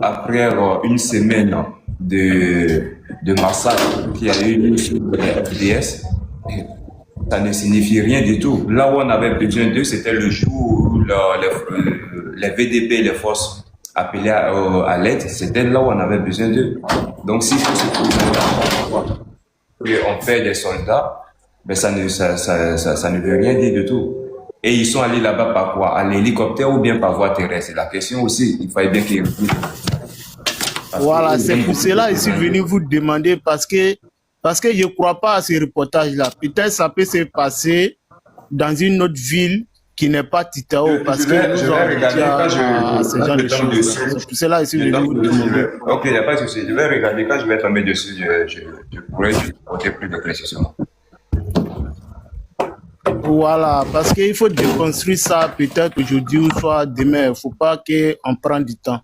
après une semaine de massacre qui a eu sur les FDS, ça ne signifie rien du tout. Là où on avait besoin d'eux, c'était le jour où les VDP, les forces appelaient à l'aide, c'était là où on avait besoin d'eux. Donc si on fait des soldats, mais ça ne veut rien dire du tout. Et ils sont allés là-bas par quoi? À l'hélicoptère ou bien par voie terrestre? C'est la question aussi. Il fallait bien qu'ils... Voilà, c'est pour cela que je suis venu vous demander parce que je ne crois pas à ces reportages-là. Peut-être ça peut se passer dans une autre ville qui n'est pas Titao parce que nous avons ce genre de choses. C'est pour cela que je suis venu vous demander. Ok, il n'y a pas de souci. Je vais regarder. Quand je vais tomber dessus, je pourrai porter plus de précision. Voilà, parce qu'il faut déconstruire ça peut-être aujourd'hui ou soit demain. Il ne faut pas qu'on prenne du temps.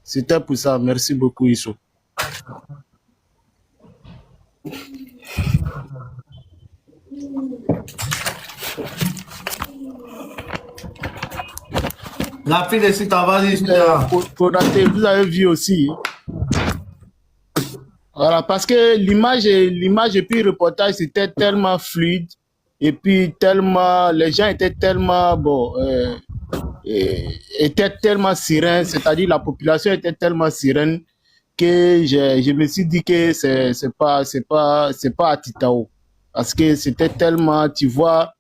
C'était pour ça. Merci beaucoup, Issou. La fille de Sitavadi, vous avez vu aussi. Voilà, parce que l'image et puis le reportage, c'était tellement fluide. Et puis tellement, les gens étaient tellement, étaient tellement sereins, c'est-à-dire la population était tellement sereine que je me suis dit que c'est pas à Titao. Parce que c'était tellement, tu vois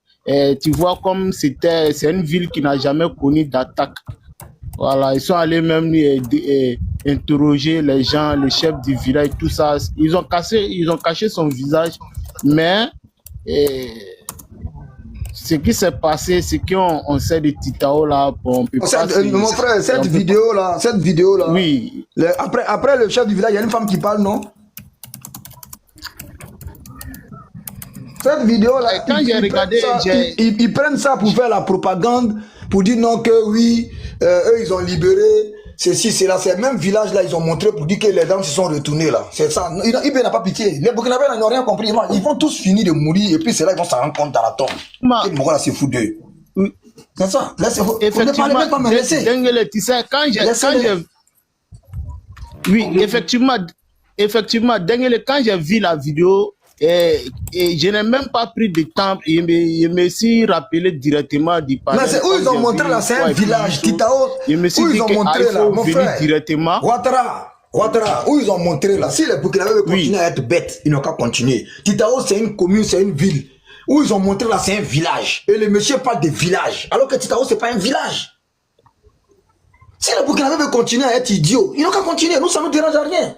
comme c'est une ville qui n'a jamais connu d'attaque. Voilà, ils sont allés même interroger les gens, les chefs du village, tout ça. Ils ont caché son visage, mais ce qui s'est passé, c'est qu'on sait de Titao là. Bon, mon frère, cette vidéo là, oui. Après le chef du village, il y a une femme qui parle, non? Cette vidéo là, quand j'ai regardé, ils prennent ça pour faire la propagande, pour dire non que oui, eux ils ont libéré, ceci, c'est là, c'est le même village là, ils ont montré pour dire que les dames se sont retournées là. C'est ça. Ils n'a pas pitié. Les Burkinabés n'ont rien compris. Ils vont tous finir de mourir et puis c'est là qu'ils vont s'en rendre compte dans la tombe. Et Mourola c'est fou d'eux. C'est ça. Là, c'est effectivement, pas me laisser. Tu sais, oui, effectivement, quand j'ai vu la vidéo, et je n'ai même pas pris de temps, je me suis rappelé directement du panel. Mais c'est où ils ont montré là, c'est un village, Titao. Je me suis dit ils ont montré là, mon frère, directement. Ouattara, où ils ont montré là, si les Burkinabés veulent continuer à être bêtes, ils n'ont qu'à continuer. Titao, c'est une commune, c'est une ville. Où ils ont montré là, c'est un village. Et le monsieur parle de village. Alors que Titao, c'est pas un village. Si les Burkinabés veulent continuer à être idiots, ils n'ont qu'à continuer. Nous, ça ne nous dérange à rien.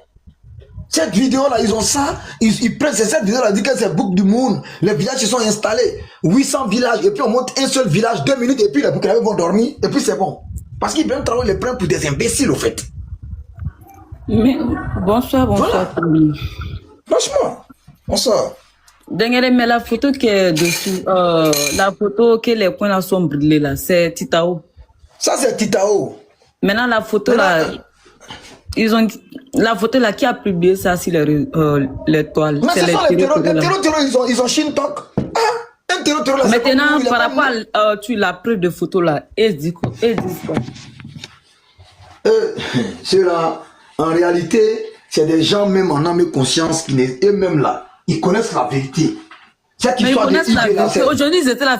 Cette vidéo-là, ils ont ça, ils prennent cette vidéo-là, ils disent que c'est Book du Monde. Les villages se sont installés, 800 villages, et puis on monte un seul village, 2 minutes, et puis les Burkinabés vont dormir, et puis c'est bon. Parce qu'ils prennent travail, ils les prennent pour des imbéciles, au fait. Mais, bonsoir. Voilà. Franchement, bonsoir. Dengere, mais la photo qui est dessus, la photo que les coins là sont brûlés là, c'est Titao. Ça, c'est Titao. Maintenant, la photo là... La photo là, qui a publié ça sur les toiles? Mais ce sont les terroristes, ils ont Shintok. Un terroriste. Maintenant, par rapport à la preuve de photo là, ils disent quoi? Ceux-là, en réalité, c'est des gens même en âme et conscience qui eux-mêmes là, ils connaissent la vérité. Mais ils connaissent la vérité. Aujourd'hui, ils étaient là,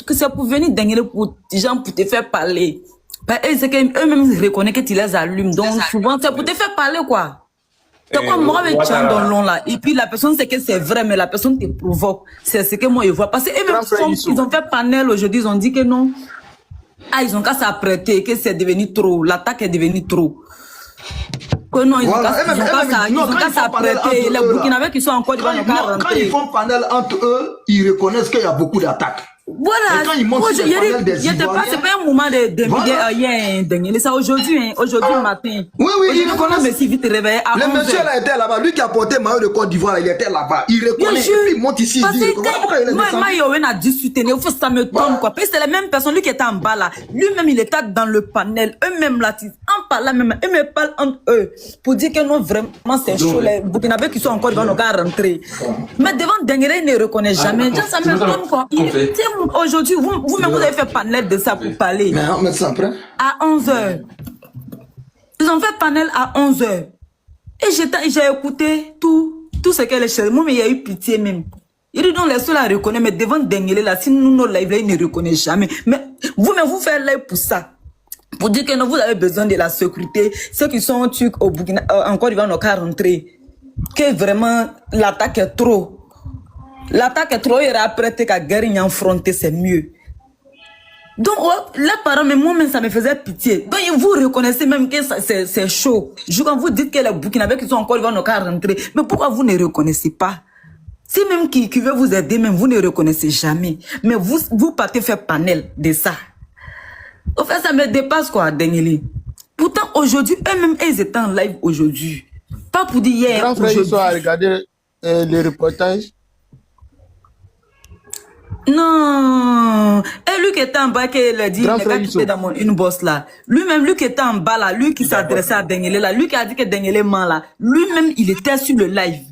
que c'est pour venir dinguer pour des gens pour te faire parler. C'est qu'eux-mêmes ils reconnaissent que tu les allumes. Donc souvent, c'est pour te faire parler, quoi. C'est comme moi avec Tchand dans l'on là. Et puis la personne sait que c'est vrai, mais la personne te provoque. C'est ce que moi je vois. Parce qu'eux-mêmes, ils ont fait panel aujourd'hui, ils ont dit que non. Ah, ils ont qu'à s'apprêter, que c'est devenu trop. L'attaque est devenue trop. Que non, ils ont qu'à s'apprêter. Les Burkinabés qui sont encore devant quand ils font panel entre eux, ils reconnaissent qu'il y a beaucoup d'attaques. Voilà, c'est pas un moment de ça aujourd'hui matin. Oui, il reconnaît. Je me suis vite réveillé à 11h. Le monsieur là était là-bas, lui qui a porté maillot de Côte d'Ivoire, il était là-bas. Il reconnaît, et puis il monte ici, il dit, pourquoi il est descendu? Moi, il a discuté, il faut ça me tombe, quoi. Parce que c'est la même personne, lui qui était en bas là. Lui-même, il était dans le panel. Eux-mêmes là, en parlant même, eux me parlent entre eux. Pour dire que non, vraiment, c'est chaud. Les Burkinabés qui sont encore devant nos gars rentrer. Mais devant Dengere, il ne reconnaît jamais. Ça me tombe, quoi. Aujourd'hui, vous-même, vous avez fait panel de ça pour parler. Mais on met ça après. À 11h. Ils ont fait panel à 11h. Et j'ai écouté tout ce qu'elle est. Moi, mais il y a eu pitié même. Il dit non, les seuls à reconnaître, mais devant Dengele, là, si nous, nos lives, là, ils ne reconnaissent jamais. Mais vous-même, vous faites live pour ça. Pour dire que non, vous avez besoin de la sécurité. Ceux qui sont turcs au Burkina, encore ils vont n'ont qu'à rentrer. Que vraiment, l'attaque est trop. L'attaque est trop, il a prêté qu'à guerre, il y a affronté, c'est mieux. Donc, les parents, mais moi-même, ça me faisait pitié. Donc, vous reconnaissez même que c'est chaud. Quand vous dites que les Burkinabés qui sont encore, ils vont n'ont qu'à rentrer. Mais pourquoi vous ne reconnaissez pas? Si même qui veut vous aider, même vous ne reconnaissez jamais. Mais vous partez faire panel de ça. En fait, ça me dépasse quoi, Dengele. Pourtant, aujourd'hui, eux-mêmes, ils étaient en live aujourd'hui. Pas pour dire hier. Grand frère, ils sont à regarder les reportages. Non. Et lui qui était en bas, qui a dit, il n'a pas quitté dans mon inbox là. Lui-même, lui qui était en bas là, lui qui s'adressait à Dengele là, lui qui a dit que Dengele ment là, lui-même, il était sur le live.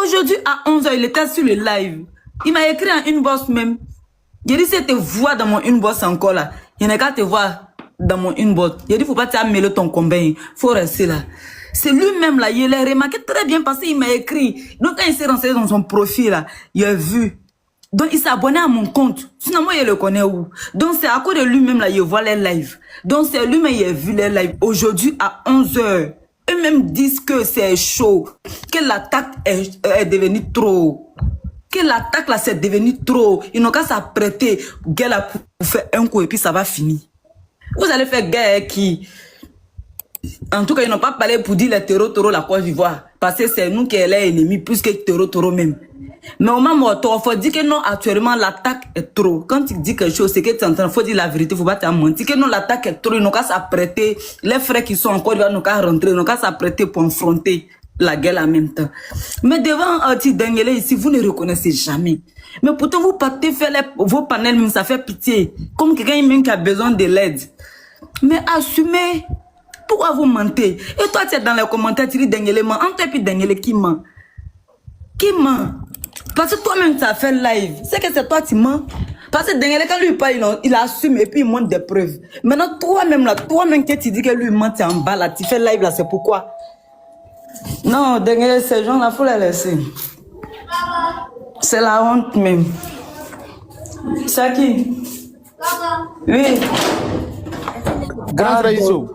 Aujourd'hui, à 11h, il était sur le live. Il m'a écrit en inbox même. Il dit, si tu te vois dans mon inbox encore là, il n'y a qu'à te voir dans mon inbox. Il dit, faut pas t'améliorer ton combat, faut rester là. C'est lui-même là, il l'a remarqué très bien parce qu'il m'a écrit. Donc, quand il s'est renseigné dans son profil là, il a vu. Donc, il s'est abonné à mon compte. Sinon, moi, il le connaît où. Donc, c'est à cause de lui-même là, il voit les lives. Donc, c'est lui-même, il a vu les lives. Aujourd'hui, à 11h. Eux-mêmes disent que c'est chaud, que l'attaque est devenue trop. Que l'attaque là, c'est devenu trop. Ils n'ont qu'à s'apprêter, guerre là, pour faire un coup et puis ça va finir. Vous allez faire guerre qui? En tout cas, ils n'ont pas parlé pour dire les terreaux la Côte d'Ivoire. Parce que c'est nous qui sommes les ennemis, plus que terreaux même. Mais au moment où il faut dire que non, actuellement, l'attaque est trop. Quand tu dis quelque chose, c'est que tu entends, il faut dire la vérité, il ne faut pas te mentir. Que non, l'attaque est trop, ils n'ont qu'à s'apprêter. Les frères qui sont encore, ils n'ont qu'à rentrer, ils n'ont qu'à s'apprêter pour affronter la guerre en même temps. Mais devant Dengele ici, vous ne reconnaissez jamais. Mais pourtant, vous partez faire vos panels, même ça fait pitié. Comme quelqu'un même qui a besoin de l'aide. Mais assumez. Pourquoi vous mentez? Et toi, tu es dans les commentaires, tu dis Dengele ment. Entre et puis Dengele qui ment? Qui ment? Parce que toi-même, tu as fait live. C'est que c'est toi qui mens. Parce que Dengele, quand lui parle, il assume et puis il montre des preuves. Maintenant, toi-même, là, toi-même, que tu dis que lui ment, tu es en bas, là, tu fais live, là, c'est pourquoi? Non, Dengele, ces gens-là, il faut les laisser. C'est la honte même. C'est qui? Oui. Grand frère Issou.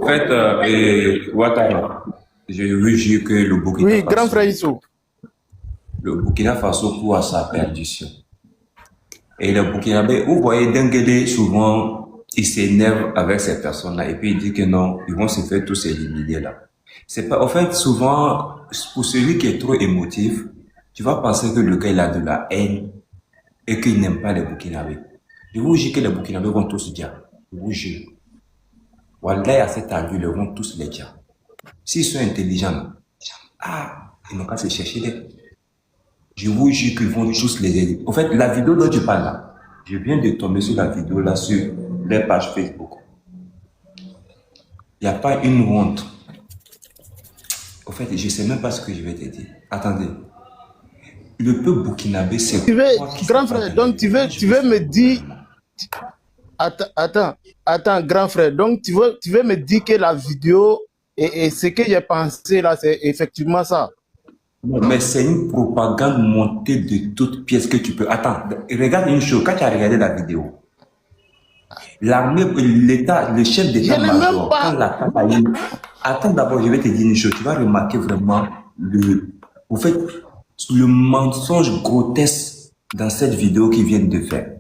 En fait, Ouattara, je veux dire que le Burkina Oui, Faso, grand frère Issou. le Burkina Faso court à sa perdition. Et le Burkinabé, vous voyez Dengele, souvent, il s'énerve avec ces personnes-là et puis il dit que non, ils vont se faire tous éliminer là. C'est pas, en fait, souvent, pour celui qui est trop émotif, tu vas penser que le gars il a de la haine et qu'il n'aime pas les Burkinabés. Je vous jure que les Burkinabés vont tous dire. Je vous jure. Wallah, à cet âge, ils vont tous les dire. S'ils sont intelligents, ils n'ont qu'à se chercher des. Je vous jure qu'ils vont tous les aider. En fait, la vidéo dont tu parles là, je viens de tomber sur la vidéo là sur les pages Facebook. Il n'y a pas une honte. En fait, je ne sais même pas ce que je vais te dire. Attendez. Le peuple burkinabé, c'est grand frère, donc tu veux me dire... Attends, grand frère, donc tu veux me dire que la vidéo et ce que j'ai pensé là, c'est effectivement ça? Mais c'est une propagande montée de toutes pièces que tu peux... Attends, regarde une chose, quand tu as regardé la vidéo, l'armée, l'État, le chef d'État-major, quand l'attaque a eu... Attends d'abord, je vais te dire une chose, tu vas remarquer vraiment le mensonge grotesque dans cette vidéo qu'ils viennent de faire.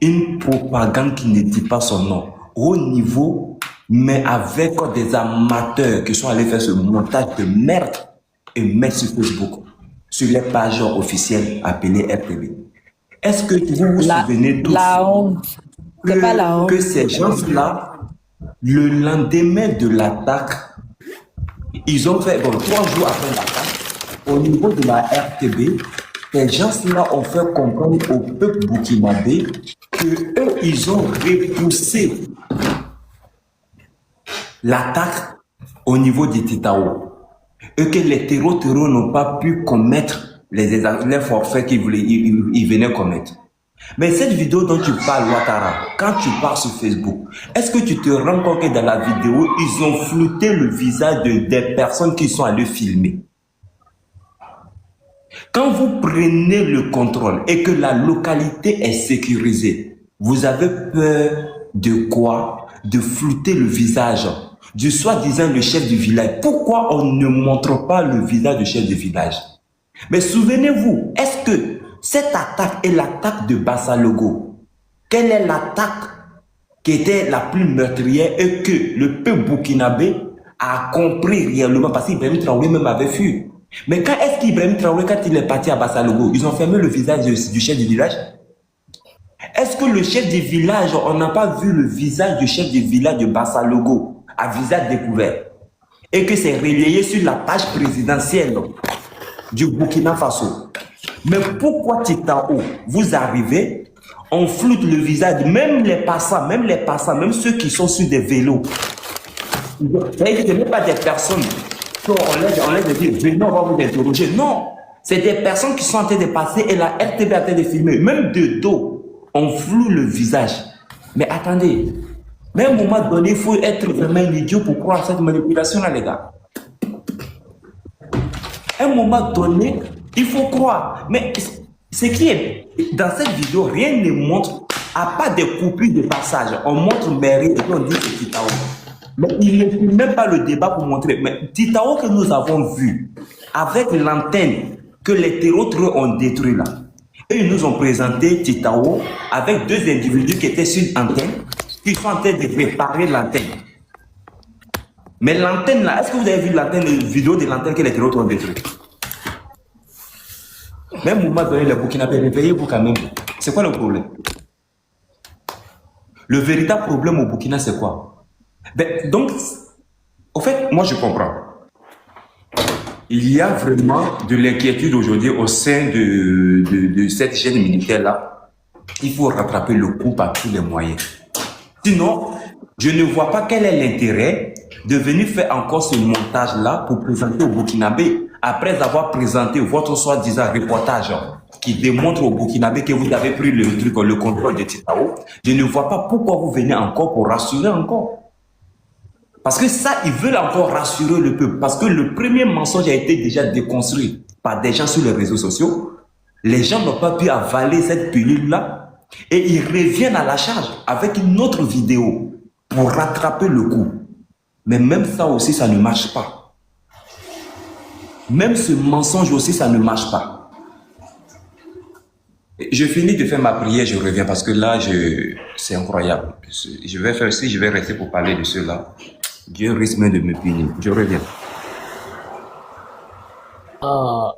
Une propagande qui ne dit pas son nom, au niveau, mais avec des amateurs qui sont allés faire ce montage de merde et mettre sur Facebook, sur les pages officielles appelées RTB. Est-ce que vous vous souvenez tous que ces gens-là, le lendemain de l'attaque, ils ont fait, 3 jours après l'attaque, au niveau de la RTB, ces gens-là ont fait comprendre au peuple burkinabé qu'eux, ils ont repoussé l'attaque au niveau du Titao. Et que les terreaux n'ont pas pu commettre les forfaits qu'ils venaient commettre. Mais cette vidéo dont tu parles, Ouattara, quand tu pars sur Facebook, est-ce que tu te rends compte que dans la vidéo, ils ont flouté le visage des personnes qui sont allées filmer? Quand vous prenez le contrôle et que la localité est sécurisée, vous avez peur de quoi? De flouter le visage du soi-disant le chef du village. Pourquoi on ne montre pas le visage du chef du village? Mais souvenez-vous, est-ce que cette attaque est l'attaque de Bassalogo? Quelle est l'attaque qui était la plus meurtrière et que le peuple burkinabé a compris réellement parce qu'Ibrahim Traoré même avait fui? Mais quand est-ce qu'Ibrahim Traoré, quand il est parti à Bassalogo, ils ont fermé le visage du chef du village? Est-ce que le chef du village, on n'a pas vu le visage du chef du village de Bassalogo à visage découvert et que c'est relayé sur la page présidentielle du Burkina Faso? Mais pourquoi Titao, vous arrivez, on floute le visage, même les passants, même ceux qui sont sur des vélos. Ce n'est pas des personnes qu'on les dit, venez, on va vous interroger. Non, c'est des personnes qui sont en train de passer et la RTB est en train de filmer. Même de dos, on floue le visage. Mais attendez, mais à un moment donné, il faut être vraiment un idiot pour croire à cette manipulation-là, les gars. À un moment donné, il faut croire. Mais ce qui est dans cette vidéo, rien ne montre, à part des coupures de passage. On montre Mairie et puis on dit que c'est Titao. Mais il ne fait même pas le débat pour montrer. Mais Titao que nous avons vu, avec l'antenne que les terroristes ont détruit là, et ils nous ont présenté Titao avec deux individus qui étaient sur l'antenne, qui sont en train de préparer l'antenne. Mais l'antenne là, est-ce que vous avez vu l'antenne, la vidéo de l'antenne que les terroristes ont détruit? Même au moment donné, les Burkinabés, réveillez-vous quand même. C'est quoi le problème? Le véritable problème au Burkina, c'est quoi? Ben, donc, au fait, moi je comprends. Il y a vraiment de l'inquiétude aujourd'hui au sein de cette chaîne militaire-là. Il faut rattraper le coup par tous les moyens. Sinon, je ne vois pas quel est l'intérêt de venir faire encore ce montage-là pour présenter au Burkinabé après avoir présenté votre soi-disant reportage qui démontre au Burkinabé que vous avez pris le contrôle de Titao. Je ne vois pas pourquoi vous venez encore pour rassurer encore. Parce que ça, ils veulent encore rassurer le peuple. Parce que le premier mensonge a été déjà déconstruit par des gens sur les réseaux sociaux. Les gens n'ont pas pu avaler cette pilule-là. Et ils reviennent à la charge avec une autre vidéo pour rattraper le coup. Mais même ça aussi, ça ne marche pas. Même ce mensonge aussi, ça ne marche pas. Je finis de faire ma prière, je reviens parce que là, c'est incroyable. Je vais faire aussi, je vais rester pour parler de cela. Dieu risque même de me punir. Je reviens. Ah,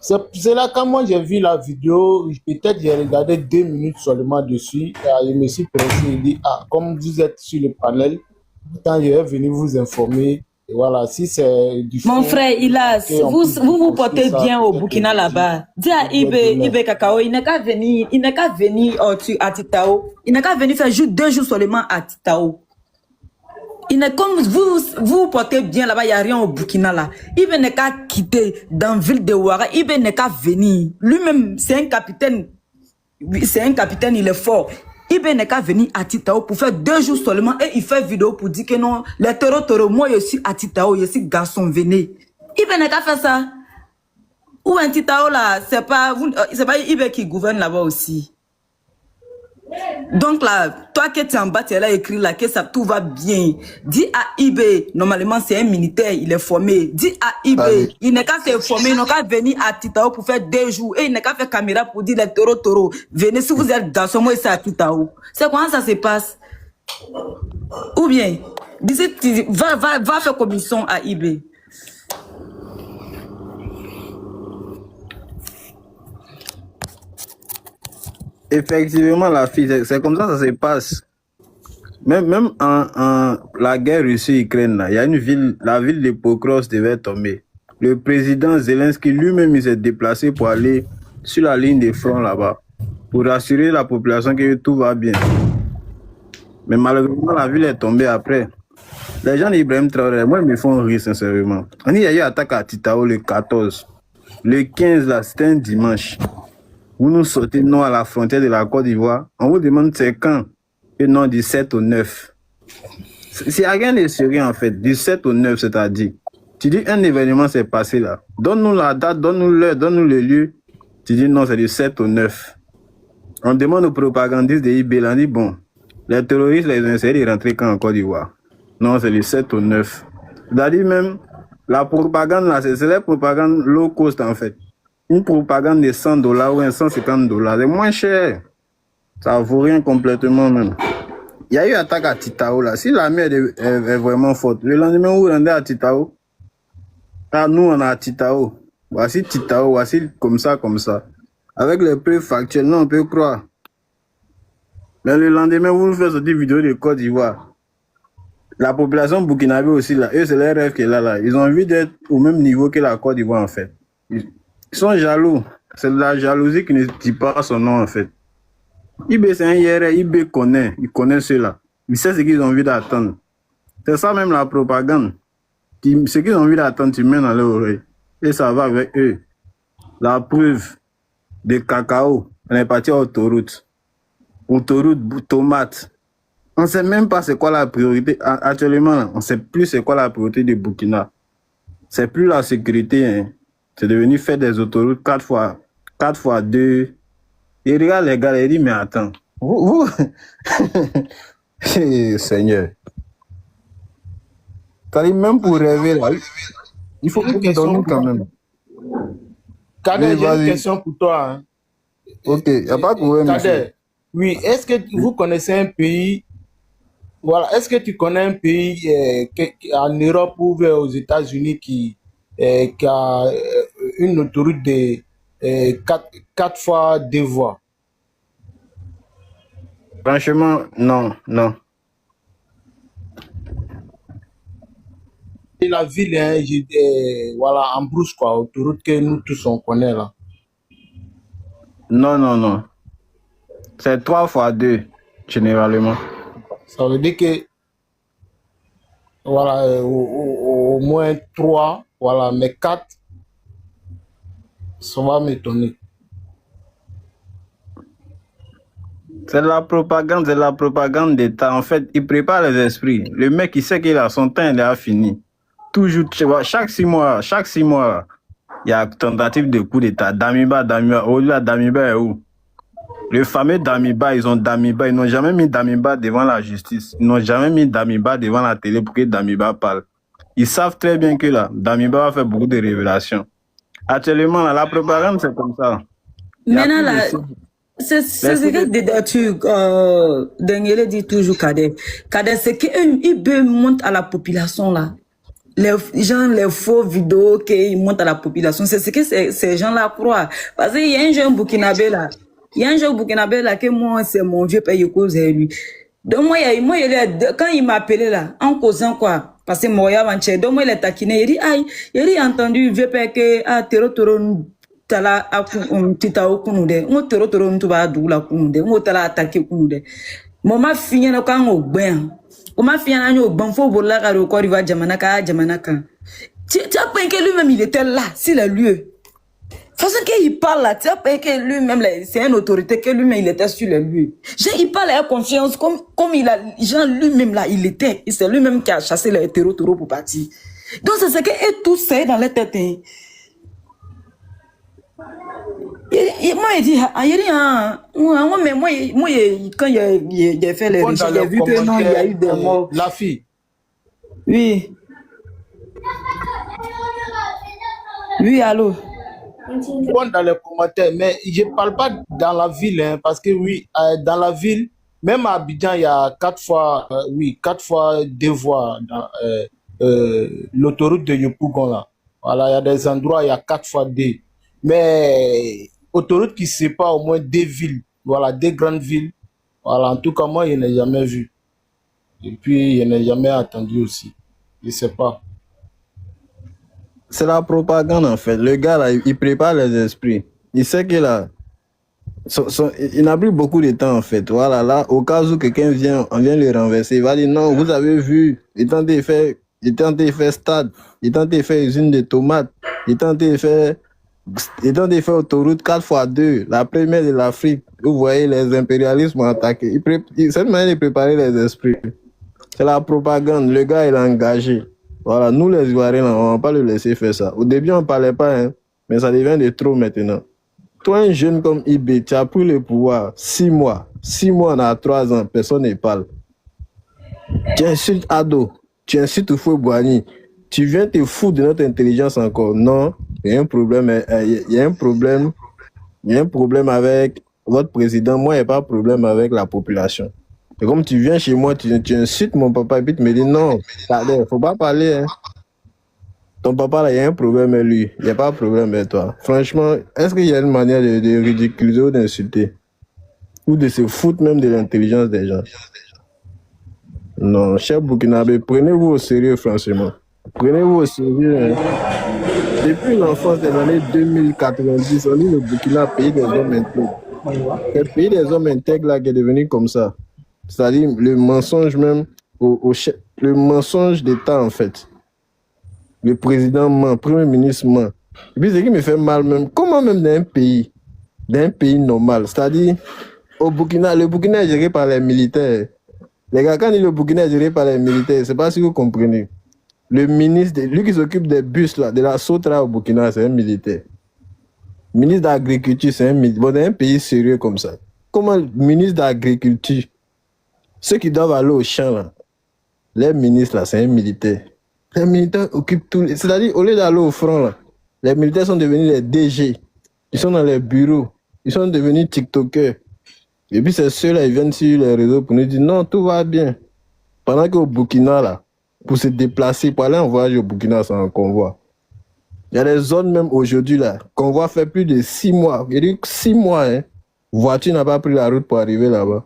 c'est là quand moi j'ai vu la vidéo, peut-être j'ai regardé 2 minutes seulement dessus. Je me suis pressé et dit, ah, comme vous êtes sur le panel, quand je vais venir vous informer. Et voilà, si c'est du Mon fond, frère Ilas, vous portez bien au Burkina là-bas. Dis à Ibe Kakao, il n'est qu'à venir à Titao. Il n'est qu'à venir faire juste 2 jours seulement à Titao. Il n'est comme vous portez bien là-bas, il n'y a rien au Burkina là. Ibe n'est qu'à quitter dans la ville de Ouara. Ibe n'est qu'à venir. Lui-même, c'est un capitaine, il est fort. Ibe n'est qu'à venir à Titao pour faire 2 jours seulement et il fait vidéo pour dire que non, les toro, moi je suis à Titao, je suis garçon, venez. Ibe n'est qu'à faire ça. Ou un Titao là, c'est pas Ibe qui gouverne là-bas aussi. Donc là, toi qui es en bas, tu as écrit là que ça tout va bien. Dis à Ibe, normalement c'est un militaire, il est formé. Dis à Ibe, il n'est qu'à se former, il n'a qu'à venir à Titao pour faire 2 jours. Et il n'est qu'à faire caméra pour dire les toro. Venez si vous êtes garçon, moi c'est à Titao. C'est comment ça se passe? Ou bien, va faire commission à Ibe. Effectivement, la fille, c'est comme ça que ça se passe. Même en la guerre Russie-Ukraine, il y a une ville, la ville de Pokros devait tomber. Le président Zelensky lui-même s'est déplacé pour aller sur la ligne de front là-bas, pour rassurer la population que tout va bien. Mais malheureusement, la ville est tombée après. Les gens d'Ibrahim Traoré, moi, ils me font rire sincèrement. Il y a eu une attaque à Titao le 14. Le 15, là, c'était un dimanche. Vous nous sortez non à la frontière de la Côte d'Ivoire. On vous demande c'est quand? Et non, du 7 au 9. C'est rien de sérieux, en fait. Du 7 au 9, c'est-à-dire. Tu dis un événement s'est passé là. Donne-nous la date, donne-nous l'heure, donne-nous le lieu. Tu dis non, c'est du 7 au 9. On demande aux propagandistes de IB, on dit bon, les terroristes, ils ont essayé de rentrer quand en Côte d'Ivoire? Non, c'est du 7 au 9. C'est-à-dire même, la propagande là, c'est la propagande low cost en fait. Une propagande de $100 ou $150, c'est moins cher. Ça vaut rien complètement même. Il y a eu attaque à Titao là. Si la mer est vraiment forte, le lendemain où vous rendez à Titao, là, nous on est à Titao. Voici Titao, voici comme ça, comme ça. Avec les preuves factuelles, non, on peut croire. Mais le lendemain, vous nous faites sortir vidéo de Côte d'Ivoire. La population burkinabé aussi là, eux c'est leur rêve qui est là. Ils ont envie d'être au même niveau que la Côte d'Ivoire en fait. Ils sont jaloux. C'est de la jalousie qui ne dit pas son nom en fait. IB c'est un IRA, IB connaît, il connaît ceux-là. Il sait ce qu'ils ont envie d'attendre. C'est ça même la propagande. Ce qu'ils ont envie d'attendre, tu mets dans leur oreille. Et ça va avec eux. La preuve de cacao, on est parti à autoroute. Autoroute, tomate. On ne sait même pas c'est quoi la priorité. Actuellement, on ne sait plus c'est quoi la priorité de Burkina. C'est plus la sécurité. Hein. C'est devenu faire des autoroutes 4 fois 2. Et regarde les gars, ils disent, mais attends. Vous... Seigneur. Même pour rêver, là, il faut que tu donnes quand même. Kader, j'ai une question pour toi. Hein. Ok, il n'y a pas de problème. Kader, oui, est-ce que vous connaissez un pays, voilà, est-ce que tu connais un pays en Europe ou aux États-Unis qui a une autoroute de 4 fois 2 voies? Franchement, non. Et la ville, hein, voilà, en brousse, quoi, autoroute que nous tous on connaît là. Non. C'est 3 fois 2, généralement. Ça veut dire que, voilà, au moins 3, voilà, mais 4, ça va m'étonner. C'est la propagande d'État. En fait, il prépare les esprits. Le mec, il sait qu'il a son temps, il a fini. Toujours, chaque 6 mois, il y a tentative de coup d'État. Damiba, au-delà Damiba est où? Le fameux Damiba, ils n'ont jamais mis Damiba devant la justice. Ils n'ont jamais mis Damiba devant la télé pour que Damiba parle. Ils savent très bien que là, Damiba va faire beaucoup de révélations. Actuellement, là, la propagande, c'est comme ça. Maintenant, là, c'est ce que Daniel dit toujours, Kader. Kader, c'est qu'il montre à la population, là. Les faux vidéos qu'ils montrent à la population, c'est ce que ces gens-là croient. Parce qu'il y a un jeune Burkinabé là. Que moi, c'est mon vieux père, cause lui. Donc, moi, quand il m'a appelé là, en causant quoi? Parce que moi, donc moi, il est taquiné. Il dit, aïe, il a entendu vieux père que, tero, tala, tita au kunude. Moi, tero, n'tuba, doula kunude. Moi, tala, attaqué kunude. Moi, fini, quand on ben. Comment faire un autre bon faux bola car au corps il va Jamanaka. Tu as pas que lui-même il était là, c'est le lieu. Façon qu'il parle là, tu as pas que lui-même c'est une autorité que lui-même il était sur le lieu. Il parle avec confiance comme il a, Jean lui-même là il était, c'est lui-même qui a chassé les hétéros pour partir. Donc c'est ce que et tout ça dans les têtes. Moi, il dit, mais moi, quand il a fait les recherches, il a vu que non, il y a eu des morts. La fille. Oui. Oui, allô. Bon, dans les commentaires, mais je ne parle pas dans la ville, hein, parce que oui, dans la ville, même à Abidjan, il y a 4 fois 2 voies dans l'autoroute de Yopougon là. Voilà, il y a des endroits, il y a 4 fois 2. Mais autoroute qui sépare au moins 2 villes, voilà, 2 grandes villes. Voilà, en tout cas, moi, je n'ai jamais vu. Et puis, je n'ai jamais entendu aussi. Je ne sais pas. C'est la propagande, en fait. Le gars, là, il prépare les esprits. Il sait qu'il a... il n'a plus beaucoup de temps, en fait. Voilà, là, au cas où quelqu'un vient, on vient le renverser. Il va dire, non, vous avez vu, il tente de faire stade, il tente de faire usine de tomates, il tente de faire Ils ont fait autoroute 4x2. La première de l'Afrique. Vous voyez, les impérialismes ont attaqué. C'est une manière de préparer les esprits. C'est la propagande. Le gars, il est engagé. Voilà, nous les Ivoiriens, on ne va pas le laisser faire ça. Au début, on ne parlait pas, hein, mais ça devient de trop maintenant. Toi, un jeune comme IB, tu as pris le pouvoir 6 mois. 6 mois, on a 3 ans, personne ne parle. Tu insultes Ado, tu insultes Foué-Boigny. Tu viens te foutre de notre intelligence encore. Non, il y a un problème. Il y a un problème. Il y a un problème avec votre président. Moi, il n'y a pas de problème avec la population. Et comme tu viens chez moi, tu insultes mon papa et puis tu me dis non, il ne faut pas parler. Hein. Ton papa, là, il y a un problème avec lui. Il n'y a pas de problème avec toi. Franchement, est-ce qu'il y a une manière de ridiculiser ou d'insulter? Ou de se foutre même de l'intelligence des gens? Non, cher Burkinabé, prenez-vous au sérieux, franchement. Prenez-vous au sérieux. Hein. Depuis l'enfance des années 2090, on dit le Burkina, pays des hommes intègres. C'est le pays des hommes intègres là qui est devenu comme ça. C'est-à-dire le mensonge même, le mensonge d'État en fait. Le président ment, le premier ministre ment. Et puis ce qui me fait mal même, comment même d'un pays normal, c'est-à-dire au Burkina, le Burkina est géré par les militaires. Les gars, quand le Burkina est géré par les militaires, c'est pas si vous comprenez. Le ministre, lui qui s'occupe des bus là, de la Sotra au Burkina, c'est un militaire. Le ministre de l'Agriculture, c'est un militaire. Bon, dans un pays sérieux comme ça. Comment le ministre de l'Agriculture, ceux qui doivent aller au champ là, les ministres là, c'est un militaire. Les militaires occupent tout. C'est-à-dire, au lieu d'aller au front là, les militaires sont devenus les DG. Ils sont dans les bureaux. Ils sont devenus TikTokers. Et puis c'est ceux-là, ils viennent sur les réseaux pour nous dire non, tout va bien. Pendant qu'au Burkina là, pour se déplacer, pour aller en voyage au Burkina, c'est un convoi. Il y a des zones même aujourd'hui là, convoi fait plus de 6 mois. Il y a 6 mois, hein. Voiture n'a pas pris la route pour arriver là-bas.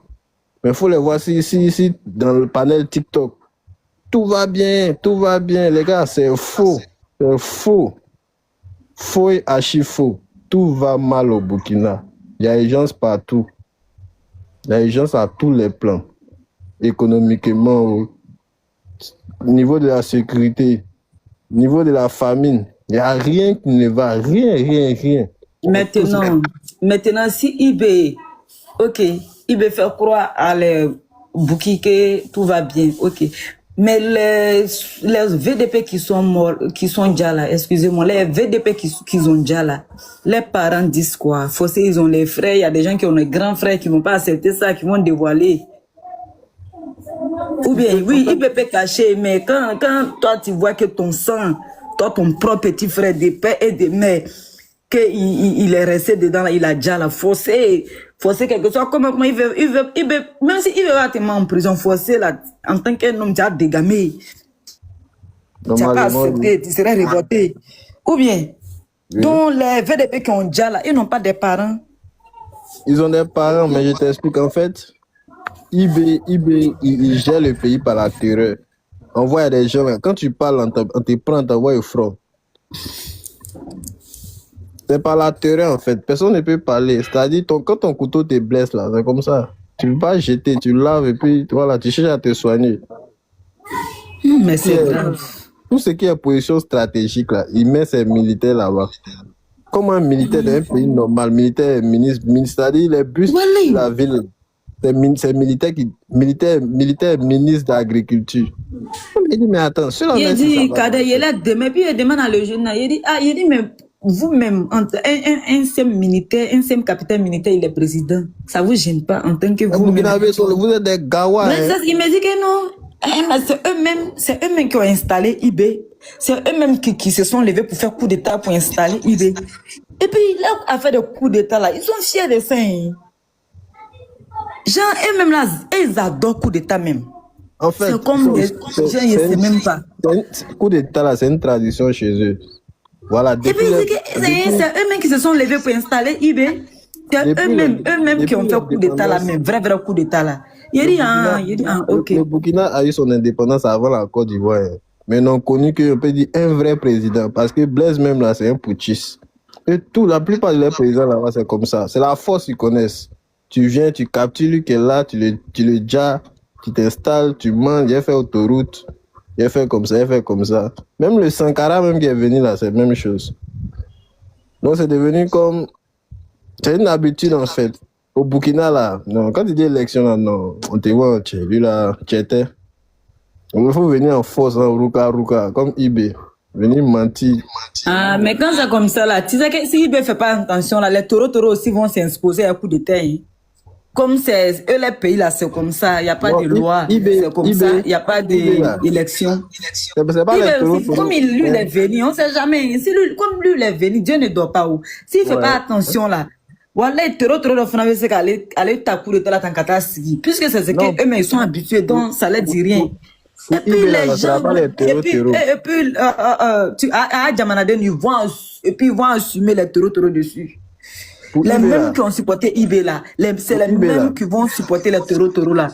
Mais il faut les voir ici, dans le panel TikTok. Tout va bien, les gars, c'est faux. C'est faux. Faux et archi faux. Tout va mal au Burkina. Il y a urgence partout. Il y a urgence à tous les plans. Économiquement, au niveau de la sécurité, au niveau de la famine. Il n'y a rien qui ne va. Rien. Maintenant, si IB, ok, IB fait croire à les Bouki que tout va bien, ok. Mais les VDP qui sont morts, qui sont déjà là, excusez-moi, les VDP qui sont déjà là, les parents disent quoi? Fossé, ils ont les frères, il y a des gens qui ont les grands frères qui vont pas accepter ça, qui vont dévoiler. Ou bien, oui, il peut cacher, mais quand toi tu vois que ton sang, toi ton propre petit frère de père et de mère, qu'il est resté dedans, là, il a déjà la forcé quelque chose, comment il veut, même si il veut te mettre en prison, forcé là, en tant qu'un homme, tu as dégamé. Tu n'as pas accepté, tu serais révolté. Ou bien, dont les VDP qui ont déjà là, ils n'ont pas des parents. Ils ont des parents, mais je t'explique, en fait, IB, il gère le pays par la terreur. On voit des gens, quand tu parles, on te prend, on t'envoie au front. C'est par la terreur, en fait. Personne ne peut parler. C'est-à-dire, quand ton couteau te blesse, là, c'est comme ça. Tu ne peux pas jeter, tu laves et puis, voilà, tu cherches à te soigner. Mais c'est grave. Tout ce qui est position stratégique, là, il met ses militaires là-bas. Comme un militaire d'un pays normal, militaire, ministre, c'est-à-dire les bus de la ville. C'est militaire, ministre de l'Agriculture. Il dit, mais attends, il dit, Kader, il est demain, puis il demande à le jeune, il dit, mais vous-même, un seul militaire, un seul capitaine militaire, il est président. Ça vous gêne pas en tant que vous? Vous êtes des gawas. Il me dit que non. C'est eux-mêmes qui ont installé IB. C'est eux-mêmes qui se sont levés pour faire coup d'État pour installer IB. Et puis, là, à faire des coups d'État, là, ils sont fiers de ça. Genre, eux-mêmes là, ils adorent coup d'État même. En fait, c'est comme des gens, ils ne savent même pas. Coup d'État là, c'est une tradition chez eux. Voilà. Et puis, c'est eux-mêmes qui se sont levés pour installer IB. C'est eux-mêmes qui ont fait coup d'État là, mais vrai coup d'État là. Il dit, ok. Le Burkina a eu son indépendance avant la Côte d'Ivoire. Mais non connu qu'on peut dire un vrai président. Parce que Blaise même là, c'est un putschiste. Et la plupart des présidents là-bas, c'est comme ça. C'est la force qu'ils connaissent. Tu viens, tu captures lui qui est là, tu le déjà, tu t'installes, tu manges, il a fait autoroute, il a fait comme ça. Même le Sankara même qui est venu là, c'est la même chose. Donc c'est devenu comme... C'est une habitude en fait. Au Burkina là, non, quand tu dis élection là, non, on te voit, lui là, tu étais. Il faut venir en force, hein, Ruka, comme IB. Venir mentir. Ah, mais quand c'est comme ça là, tu sais que si IB ne fait pas attention là, les taureaux aussi vont s'imposer à coup de terre. Comme c'est eux les pays là, c'est comme ça, il n'y a pas Bon, de loi, c'est comme ça, il n'y a pas d'élection. C'est pas les taureaux. Comme lui il est venu, on ne sait jamais. Si lui, comme lui il est venu, Dieu ne dort pas où. S'il ne fait pas attention là, voilà, les taureaux de France, c'est qu'aller taper de la tankata sigi. Puisque c'est ce qu'eux ils sont habitués, donc ça ne leur dit rien. Et puis les gens, et puis ils vont assumer les taureaux dessus. Les mêmes qui ont supporté IB là, c'est les mêmes qui vont supporter les taureaux là.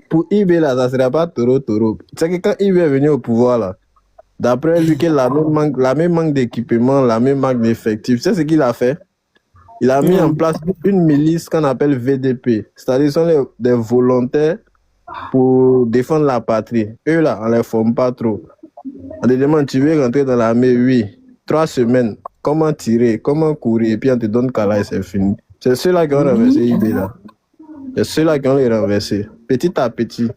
Pour IB là, ça ne sera pas taureau. C'est que quand IB est venu au pouvoir là, d'après lui, la même manque d'équipement, la même manque d'effectifs, c'est ce qu'il a fait. Il a mis en place une milice qu'on appelle VDP, c'est-à-dire sont des volontaires pour défendre la patrie. Eux là, on ne les forme pas trop. On te demande, tu veux rentrer dans l'armée? Oui. 3 semaines. Comment tirer, comment courir, et puis on te donne Kala et c'est fini. C'est ceux-là qui ont renversé IB là. C'est ceux-là qui ont les renversés. Petit à petit.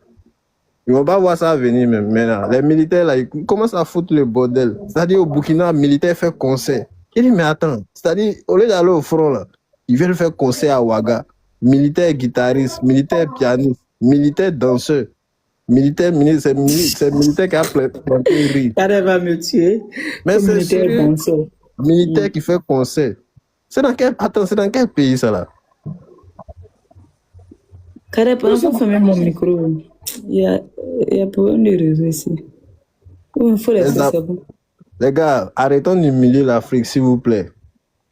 Ils ne vont pas voir ça venir même maintenant. Les militaires là, ils commencent à foutre le bordel. C'est-à-dire au Burkina, militaire fait concert. Il dit mais attends, c'est-à-dire au lieu d'aller au front là, ils veulent faire concert à Ouaga. Militaire guitariste, militaire pianiste, militaire danseur. Militaire, c'est militaire qui a planté riz. Ça va me tuer. Mais c'est militaire qui fait concert. C'est dans quel pays ça là? Carré, pour l'instant, faut fermer mon micro. Il y a problème de réseau ici. Il faut laisser ça. Les gars, arrêtons d'humilier l'Afrique, s'il vous plaît.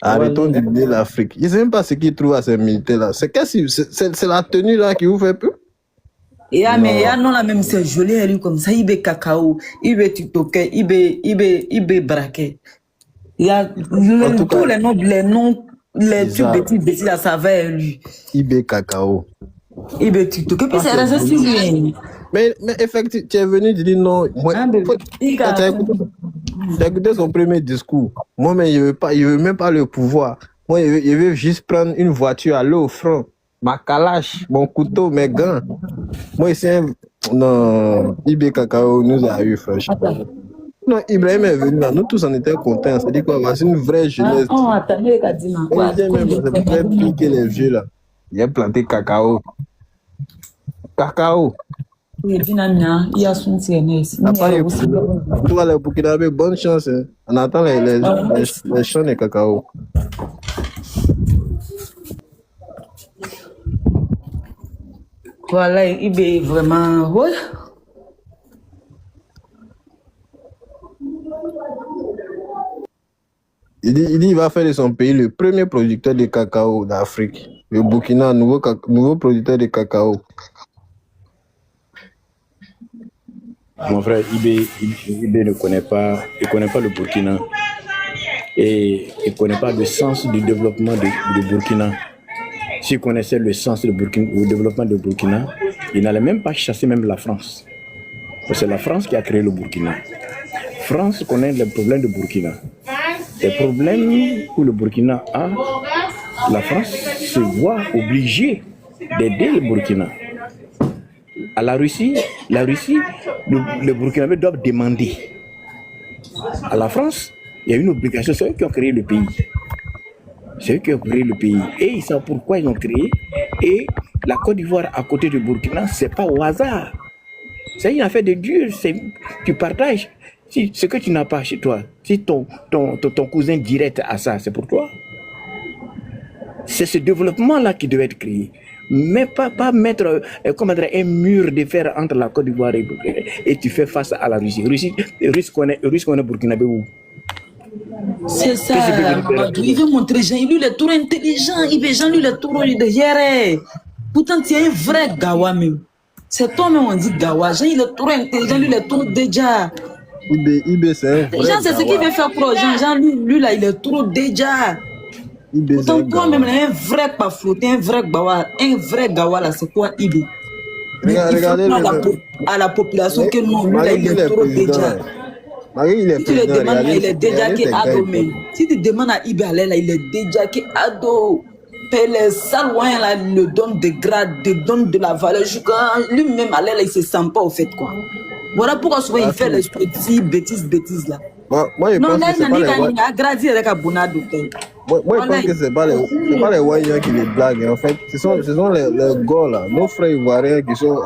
Arrêtons d'humilier l'Afrique. Je ne sais même pas ce qu'ils trouvent à ces militaires là. C'est la tenue là qui vous fait peur? Mais non, la même, c'est joli, lui, comme ça. IB cacao, IB titoké, IB braqué. Il y a tous les noms, les trucs petits, là, ça va, lui. IB cacao. IB titoké, puis c'est resté sur lui. Mais effectivement, tu es venu dire non. Tu as écouté son premier discours. Moi, mais il veut même pas le pouvoir. Moi, il veut juste prendre une voiture, aller au front. Ma calache, mon couteau, mes gants. Moi, c'est non, IB Cacao nous a eu, franchement. Non, Ibrahim est venu là, nous tous on était contents. C'est-à-dire quoi, c'est une vraie jeunesse. Attendez, Kadima. C'est très piqué les vieux là. Il a planté cacao. Cacao. Oui, Dinamia, il y a son CNS. Toi, les Burkinabés, bonne chance. Hein. On attend les champs de cacao. Voilà, il est vraiment... Ouais. Il dit il va faire de son pays le premier producteur de cacao d'Afrique. Le Burkina, nouveau producteur de cacao. Mon frère, IB ne connaît pas le Burkina et il ne connaît pas le sens du développement du Burkina. S'il connaissait le sens du développement du Burkina, il n'allait même pas chasser même la France. C'est la France qui a créé le Burkina. La France connaît les problèmes du Burkina. Les problèmes que le Burkina a, la France se voit obligée d'aider le Burkina. À la Russie, le Burkinabé doivent demander. À la France, il y a une obligation, c'est eux qui ont créé le pays. C'est eux qui ont créé le pays. Et ils savent pourquoi ils ont créé. Et la Côte d'Ivoire à côté du Burkina, c'est pas au hasard. C'est une affaire de Dieu. Tu partages. Si ce que tu n'as pas chez toi, si ton cousin direct a ça, c'est pour toi. C'est ce développement-là qui devait être créé. Mais pas mettre un mur de fer entre la Côte d'Ivoire et tu fais face à la Russie. Russe connaît Burkinabé où? C'est ça, il veut montrer Jean, lui il est trop intelligent, Jean lui il est trop derrière. Pourtant tu es un vrai gawa même. C'est toi-même on dit gawa, Jean il est trop intelligent, lui il est trop déjà. IB c'est un vrai Jean c'est ce qu'il veut faire pour Jean, lui là il est trop déjà. Pourtant toi-même il est un vrai pafloté, un vrai gawa là, c'est quoi IB? Regardez à la population que non, lui là il est trop déjà. Malgré il est Si tu le président, demandes, il est déjà regardez qui ces gars, ado, ils mais si tu demandes à Ibe là, il est déjà qui ado. Les salouins là, il le donne des grades, il donne de la valeur. Lui-même, à l'aile, il se sent pas au fait quoi. Voilà pourquoi souvent il fait les petits bêtises là. Moi, je Non, pense là, que c'est pas les il a grandi avec un bonado. Moi, je pense que c'est pas les Wanyans qui les blaguent. En fait, ce sont les gars là, nos frères ivoiriens qui sont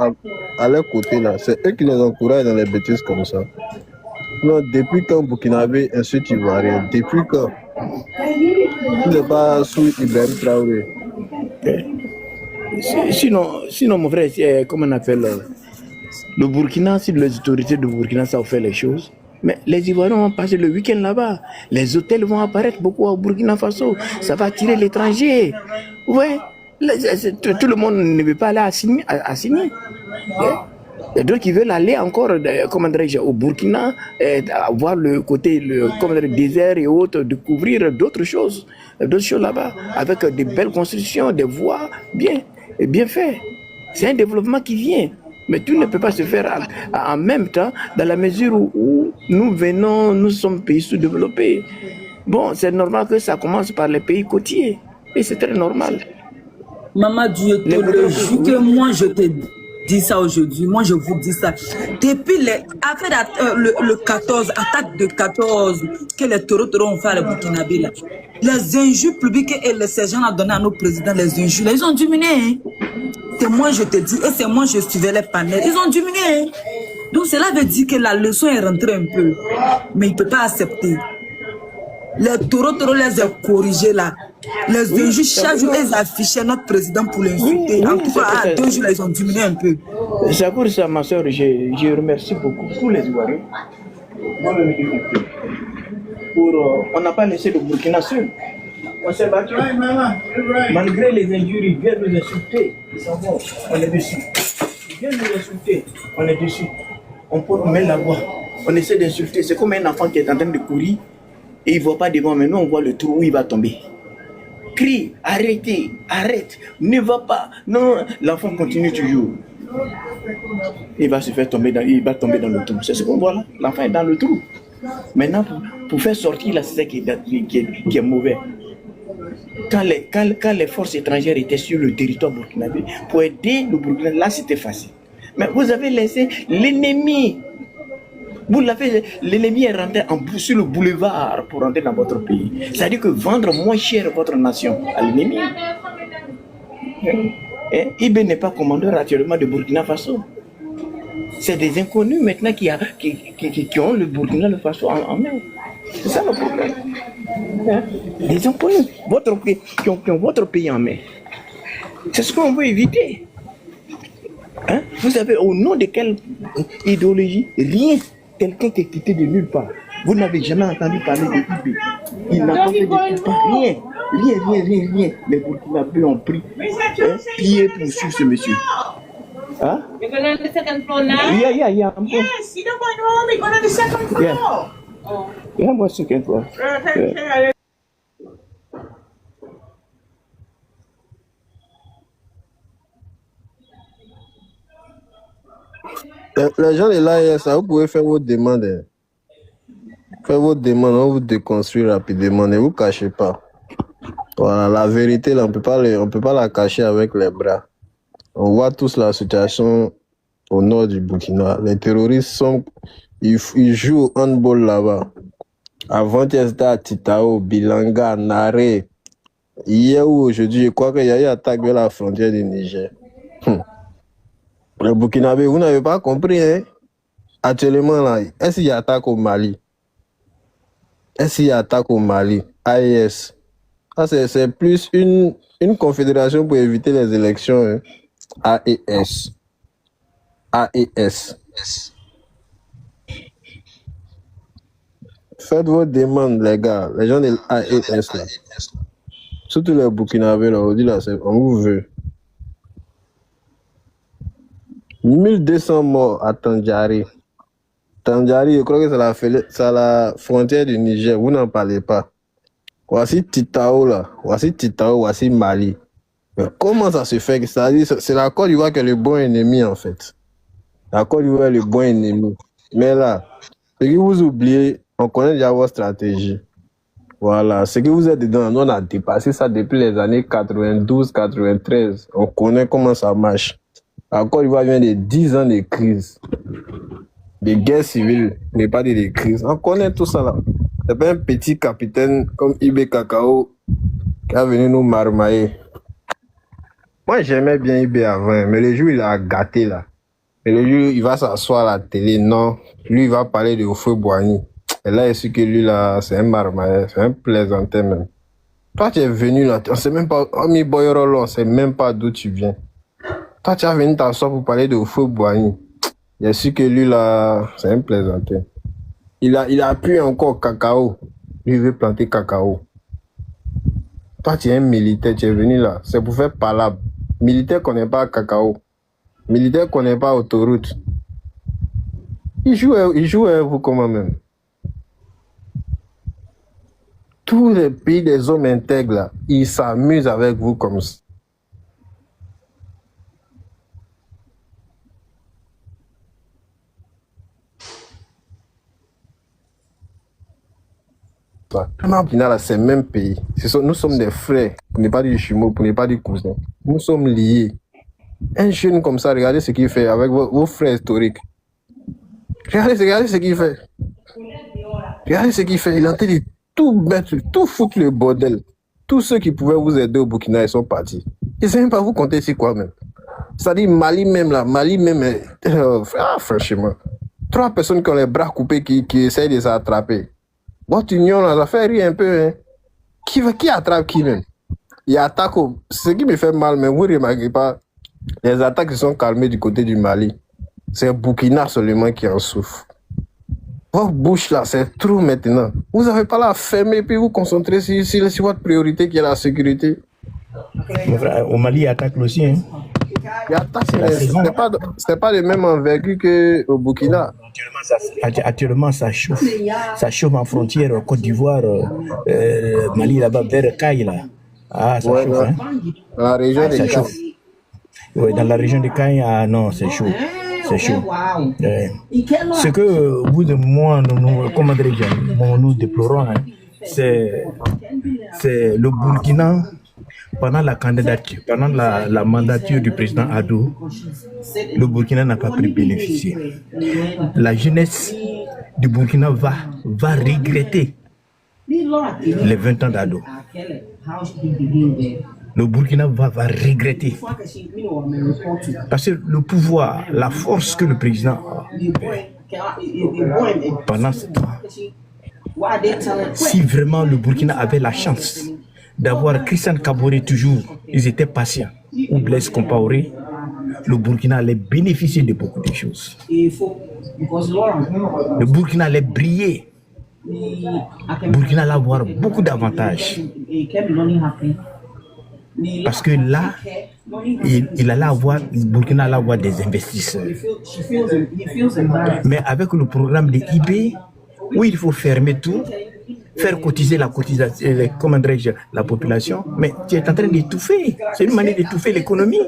à leur côté là. C'est eux qui les encouragent dans les bêtises comme ça. Non, depuis quand Burkinabé insulte Ivoirien, depuis quand il n'est pas sous Ibrahim Traoré. Sinon, mon frère, comment on appelle le Burkina, si les autorités de Burkina savent faire les choses, mais les Ivoiriens vont passer le week-end là-bas. Les hôtels vont apparaître beaucoup au Burkina Faso. Ça va attirer l'étranger. Ouais. Tout le monde ne veut pas aller à Sini. Il y a d'autres qui veulent aller encore au Burkina, voir le côté le désert et autres, découvrir d'autres choses là-bas, avec des belles constructions, des voies bien faites. C'est un développement qui vient. Mais tout ne peut pas se faire en même temps, dans la mesure où nous sommes pays sous-développés. Bon, c'est normal que ça commence par les pays côtiers. Et c'est très normal. Maman Dieu, le jour que moi je te dis ça aujourd'hui, moi je vous dis ça. Depuis le 14, attaque de 14, que les taureaux ont fait à la Burkinabé là. Les injures publiques et les sergents ont donné à nos présidents, les injures, ils ont diminué. Hein. C'est moi je te dis, et c'est moi je suivais les panels, ils ont diminué. Hein. Donc cela veut dire que la leçon est rentrée un peu, mais il ne peut pas accepter. Les taureaux les ont corrigés là. Les injures, chaque jour, ils affichaient notre président pour l'insulter. En tout cas, 2 jours, là, ils ont diminué un peu. C'est pour ça, ma soeur, je remercie beaucoup tous les Ivoiriens. On n'a pas laissé le Burkina seul. On s'est battu. Malgré les injures, ils viennent nous insulter. Ils s'en vont. On est dessus. Ils viennent nous insulter. On est dessus. On peut mettre la voix. On essaie d'insulter. C'est comme un enfant qui est en train de courir et il ne voit pas devant. Mais nous, on voit le trou où il va tomber. Crie, arrêtez, arrête, ne va pas. Non, l'enfant continue toujours. Il va se faire tomber dans le trou. C'est ce qu'on voit là. L'enfant est dans le trou. Maintenant, pour faire sortir là, c'est ça qui est mauvais. Quand les forces étrangères étaient sur le territoire burkinabé, pour aider le Burkina, là c'était facile. Mais vous avez laissé l'ennemi. L'ennemi est rentré sur le boulevard pour rentrer dans votre pays. C'est-à-dire que vendre moins cher votre nation à l'ennemi. Ibe n'est pas commandeur actuellement de Burkina Faso. C'est des inconnus maintenant qui ont le Burkina Faso en main. C'est ça le problème. Des inconnus qui ont votre pays en main. C'est ce qu'on veut éviter. Hein? Vous savez au nom de quelle idéologie? Rien. Quelqu'un qui est quitté de nulle part. Vous n'avez jamais entendu parler de Ibe. Il n'a pas fait de nulle part. Rien. Les Burkinabés ont pris pied pour suivre ce monsieur. Huh? You're going to the second floor now? Yeah. Yes, you don't go home, you're going to the second floor. Yeah. Oh. Yeah, I'm second floor. Yeah. Les gens de l'AES, vous pouvez faire vos demandes. Faites vos demandes, on vous déconstruit rapidement, ne vous cachez pas. Voilà, la vérité, là, on peut pas la cacher avec les bras. On voit tous la situation au nord du Burkina. Les terroristes ils jouent au handball là-bas. Avant, ils étaient à Titao, Bilanga, Naré. Hier ou aujourd'hui, je crois qu'il y a eu une attaque vers la frontière du Niger. Le Burkinabé, vous n'avez pas compris, hein? Actuellement, là, est-ce qu'il y a attaque au Mali? AES. Ah, c'est plus une confédération pour éviter les élections, hein? AES. Faites vos demandes, les gars. Les gens de l'AES, là. Surtout les Burkinabés, là, on dit là, on vous veut. 1200 morts à Tandjari. Tandjari, je crois que c'est la frontière du Niger. Vous n'en parlez pas. Voici Titao, là. Voici Mali. Mais comment ça se fait que ça dit, c'est la Côte d'Ivoire qui est le bon ennemi, en fait. La Côte d'Ivoire est le bon ennemi. Mais là, Ce que vous oubliez, on connaît déjà votre stratégie. Voilà, ce que vous êtes dedans, nous on a dépassé ça depuis les années 92, 93. On connaît comment ça marche. Encore, il va venir de 10 ans de crise, de guerre civile, mais pas de crise. On connaît tout ça là. C'est pas un petit capitaine comme Ibe Cacao qui a venu nous marmailler. Moi, j'aimais bien Ibe avant, mais le jour il a gâté là. Et le jour il va s'asseoir à la télé, non. Lui, il va parler de Feu Boigny. Et là, il su que lui, là, c'est un marmailleur, c'est un plaisantin même. Toi, tu es venu là, on sait même pas, Omi Boyorolo, on sait même pas d'où tu viens. Toi, tu as venu t'asseoir pour parler de Feu Boigny. Il a su que lui, là, c'est un plaisantin. Il a pu encore cacao. Lui, il veut planter cacao. Toi, tu es un militaire, tu es venu là, c'est pour faire palabre. Militaire connaît pas cacao. Militaire connaît pas autoroute. Il joue à vous comment même. Tous les pays des hommes intègres, là, ils s'amusent avec vous comme ça. C'est le même pays. Nous sommes des frères, pour ne pas dire jumeaux, pour ne pas dire cousins. Nous sommes liés. Un jeune comme ça, regardez ce qu'il fait avec vos frères historiques. Regardez ce qu'il fait. Regardez ce qu'il fait. Il est en train de tout mettre, tout foutre le bordel. Tous ceux qui pouvaient vous aider au Burkina, ils sont partis. Ils ne savent même pas vous compter c'est quoi même. C'est-à-dire Mali même là, franchement. 3 personnes qui ont les bras coupés qui essayent de s'attraper. Votre union là, ça fait rire un peu. Hein. Qui attrape qui même? Il attaque. Ce qui me fait mal, mais vous ne remarquez pas, les attaques se sont calmées du côté du Mali. C'est Burkina seulement qui en souffre. Votre bouche là, c'est trop maintenant. Vous n'avez pas la fermer puis vous concentrer sur votre priorité qui est la sécurité. Au Mali, il attaque aussi. Hein. Il attaque, c'est pas le même envergure qu'au Burkina. Actuellement, ça chauffe. Ça chauffe en frontière Côte d'Ivoire, Mali là-bas, vers Caille là. Ah, ça chauffe. Hein. La région de Caille. Oui, dans la région de Caille, ah non, c'est chaud. C'est chaud. Ce que vous et moi, nous déplorons, hein, c'est le Burkina, pendant la candidature, pendant la mandature du président Addo, le Burkina n'a pas pu bénéficier. La jeunesse du Burkina va regretter les 20 ans d'Addo. Le Burkina va regretter. Parce que le pouvoir, la force que le président a pendant ce temps, si vraiment le Burkina avait la chance d'avoir Christian Kaboré toujours, ils étaient patients, ou Blaise Compaoré, le Burkina allait bénéficier de beaucoup de choses. Le Burkina allait briller. Le Burkina allait avoir beaucoup d'avantages. Parce que là, il allait avoir, le Burkina allait avoir des investisseurs. Mais avec le programme de IB, où il faut fermer tout, faire cotiser la population, mais tu es en train d'étouffer. C'est une manière d'étouffer l'économie.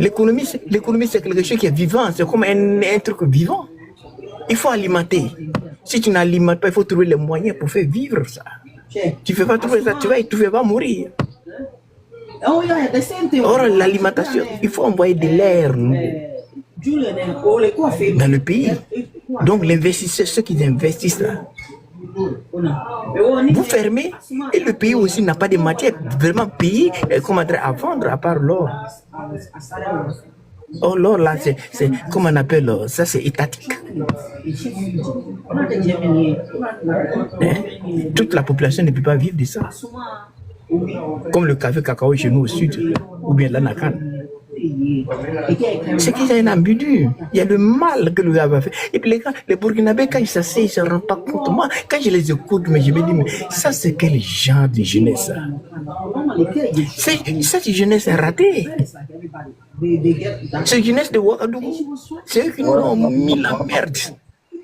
L'économie, c'est quelque chose qui est vivant, c'est comme un truc vivant. Il faut alimenter. Si tu n'alimentes pas, il faut trouver les moyens pour faire vivre ça. Tu ne fais pas trouver ça, tu vas étouffer, tu vas mourir. Or, l'alimentation, il faut envoyer de l'air dans le pays. Donc, l'investisseur, ceux qui investissent là, vous fermez et le pays aussi n'a pas de matière vraiment payée à vendre à part l'or. Or, l'or là, c'est comment on appelle ça, c'est étatique. Toute la population ne peut pas vivre de ça. Comme le café cacao chez nous au sud, ou bien l'anakan. C'est qu'il y a un ambigu. Il y a le mal que le gars va faire. Et puis les Burkinabés, quand ils s'asseyent, ils ne se rendent pas compte. Moi, quand je les écoute, mais je me dis, mais ça, c'est quel genre de jeunesse ça? Cette jeunesse est ratée. Cette jeunesse de Ouagadougou, c'est eux qui nous ont mis la merde.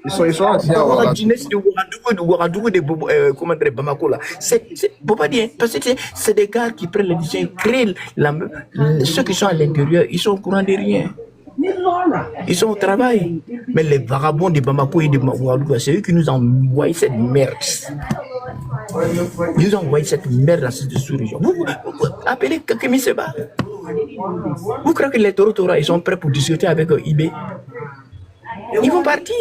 Ils sont assis à la jeunesse de Ouagadougou, de Bamako là. Faut pas dire, parce que c'est des gars qui prennent les décisions, ils créent ceux qui sont à l'intérieur, ils sont au courant de rien. Ils sont au travail. Mais les vagabonds de Bamako et de Ouagadougou, c'est eux qui nous envoient cette merde. Ils nous envoient cette merde dans cette sous-région. Vous appelez Kakemi Seba. Vous croyez que les Toro ils sont prêts pour discuter avec IB? Ils vont partir.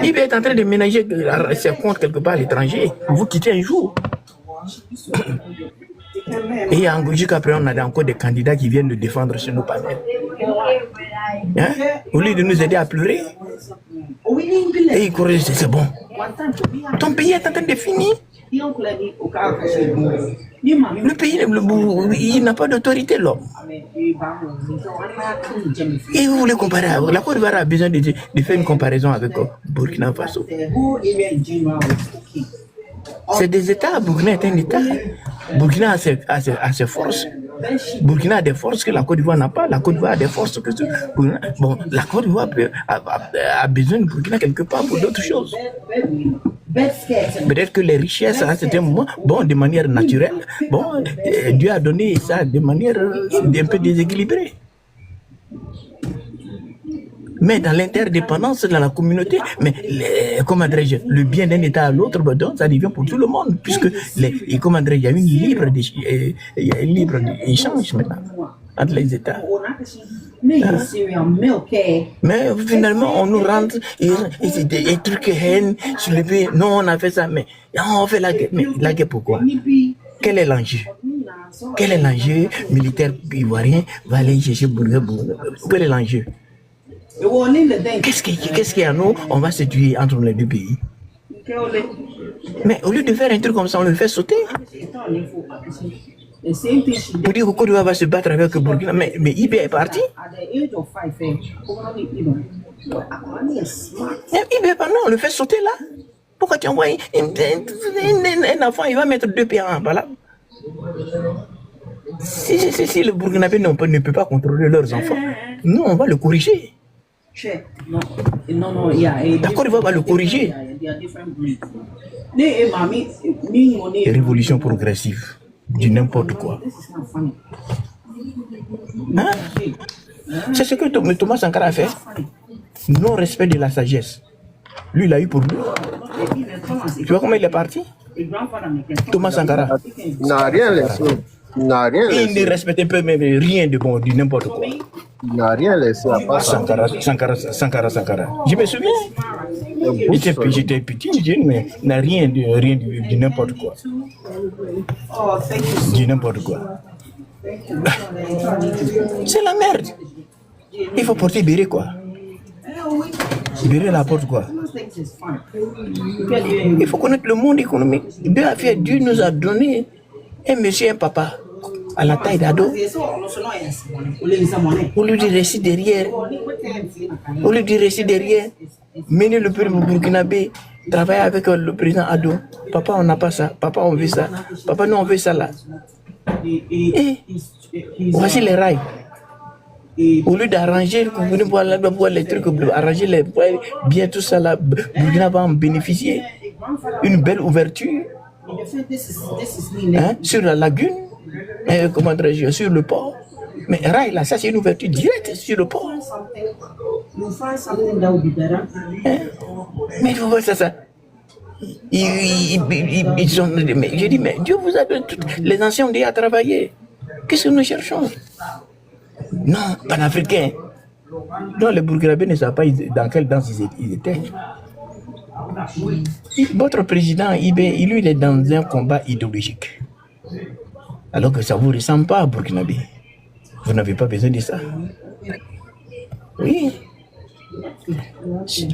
IB est en train de ménager ses comptes quelque part à l'étranger. Vous quittez un jour. Et jusqu'après, on a encore des candidats qui viennent nous défendre sur nos panels. Hein? Au lieu de nous aider à pleurer. Et ils courent, c'est bon. Ton pays est en train de finir. Le pays, il n'a pas d'autorité, l'homme. Et vous voulez comparer, la Côte d'Ivoire a besoin de faire une comparaison avec Burkina Faso. C'est des États, Burkina est un État. Burkina a ses forces. Burkina a des forces que la Côte d'Ivoire n'a pas. La Côte d'Ivoire a des forces que Burkina. Bon, la Côte d'Ivoire a besoin de Burkina quelque part pour d'autres choses. Peut-être que les richesses à un certain moment, bon, de manière naturelle, bon, Dieu a donné ça de manière un peu déséquilibrée. Mais dans l'interdépendance, dans la communauté, mais comment dirais-je, le bien d'un État à l'autre, donc ça devient pour tout le monde, puisque comment dirais-je, il y a une libre échange maintenant entre les États. Mais finalement, on nous rentre des trucs haine sur le pays. Non, on a fait ça, mais on fait la guerre. Mais la guerre pourquoi? Quel est l'enjeu? Quel est l'enjeu militaire ivoirien va aller chercher Bourg-Bourg? Quel est l'enjeu? Qu'est-ce qu'il y a nous? On va se tuer entre les deux pays. Mais au lieu de faire un truc comme ça, on le fait sauter. Pour dire que Côte d'Ivoire va se battre avec le Burkina, mais IB est parti. IB est parti, non, on le fait sauter là. Pourquoi tu envoies un enfant, il va mettre 2 pieds en bas. Si le Burkinabé ne peut pas contrôler leurs enfants, nous on va le corriger. D'accord, il va le corriger. Révolution progressive, du n'importe quoi. Hein? C'est ce que Thomas Sankara a fait. Non-respect de la sagesse. Lui, il a eu pour lui. Tu vois comment il est parti? Thomas Sankara. Il n'a rien laissé. Il n'a rien laissé. Il ne respectait pas même rien de bon, du n'importe quoi. Il n'a rien laissé à part Sankara. Je me souviens. J'étais petit, jeune, mais il n'a rien de n'importe quoi. Du n'importe quoi. C'est la merde. Il faut porter béret quoi. Béret la porte quoi. Il faut connaître le monde économique. Dieu nous a donné un monsieur, un papa à la taille d'ado. Au lieu de rester derrière, mener le peuple burkinabé, travailler avec le président Ado. Papa, on n'a pas ça. Papa, on veut ça. Papa, nous, on veut ça là. Et voici les rails. Au lieu d'arranger, voir les trucs, arranger les bien tout ça là, Burkina va en bénéficier. Une belle ouverture hein, sur la lagune, comment dirais-je, sur le port. Mais rail là, ça c'est une ouverture directe sur le port. Hein? Mais il faut voir ça. Ils ont, je dis, mais Dieu vous a donné toutes. Les anciens ont déjà travaillé. Qu'est-ce que nous cherchons? Non, panafricains. Non, les Burkinabés ne savent pas dans quelle danse ils étaient. Votre président, lui, il est dans un combat idéologique. Alors que ça ne vous ressemble pas à Burkinabé. Vous n'avez pas besoin de ça. Oui.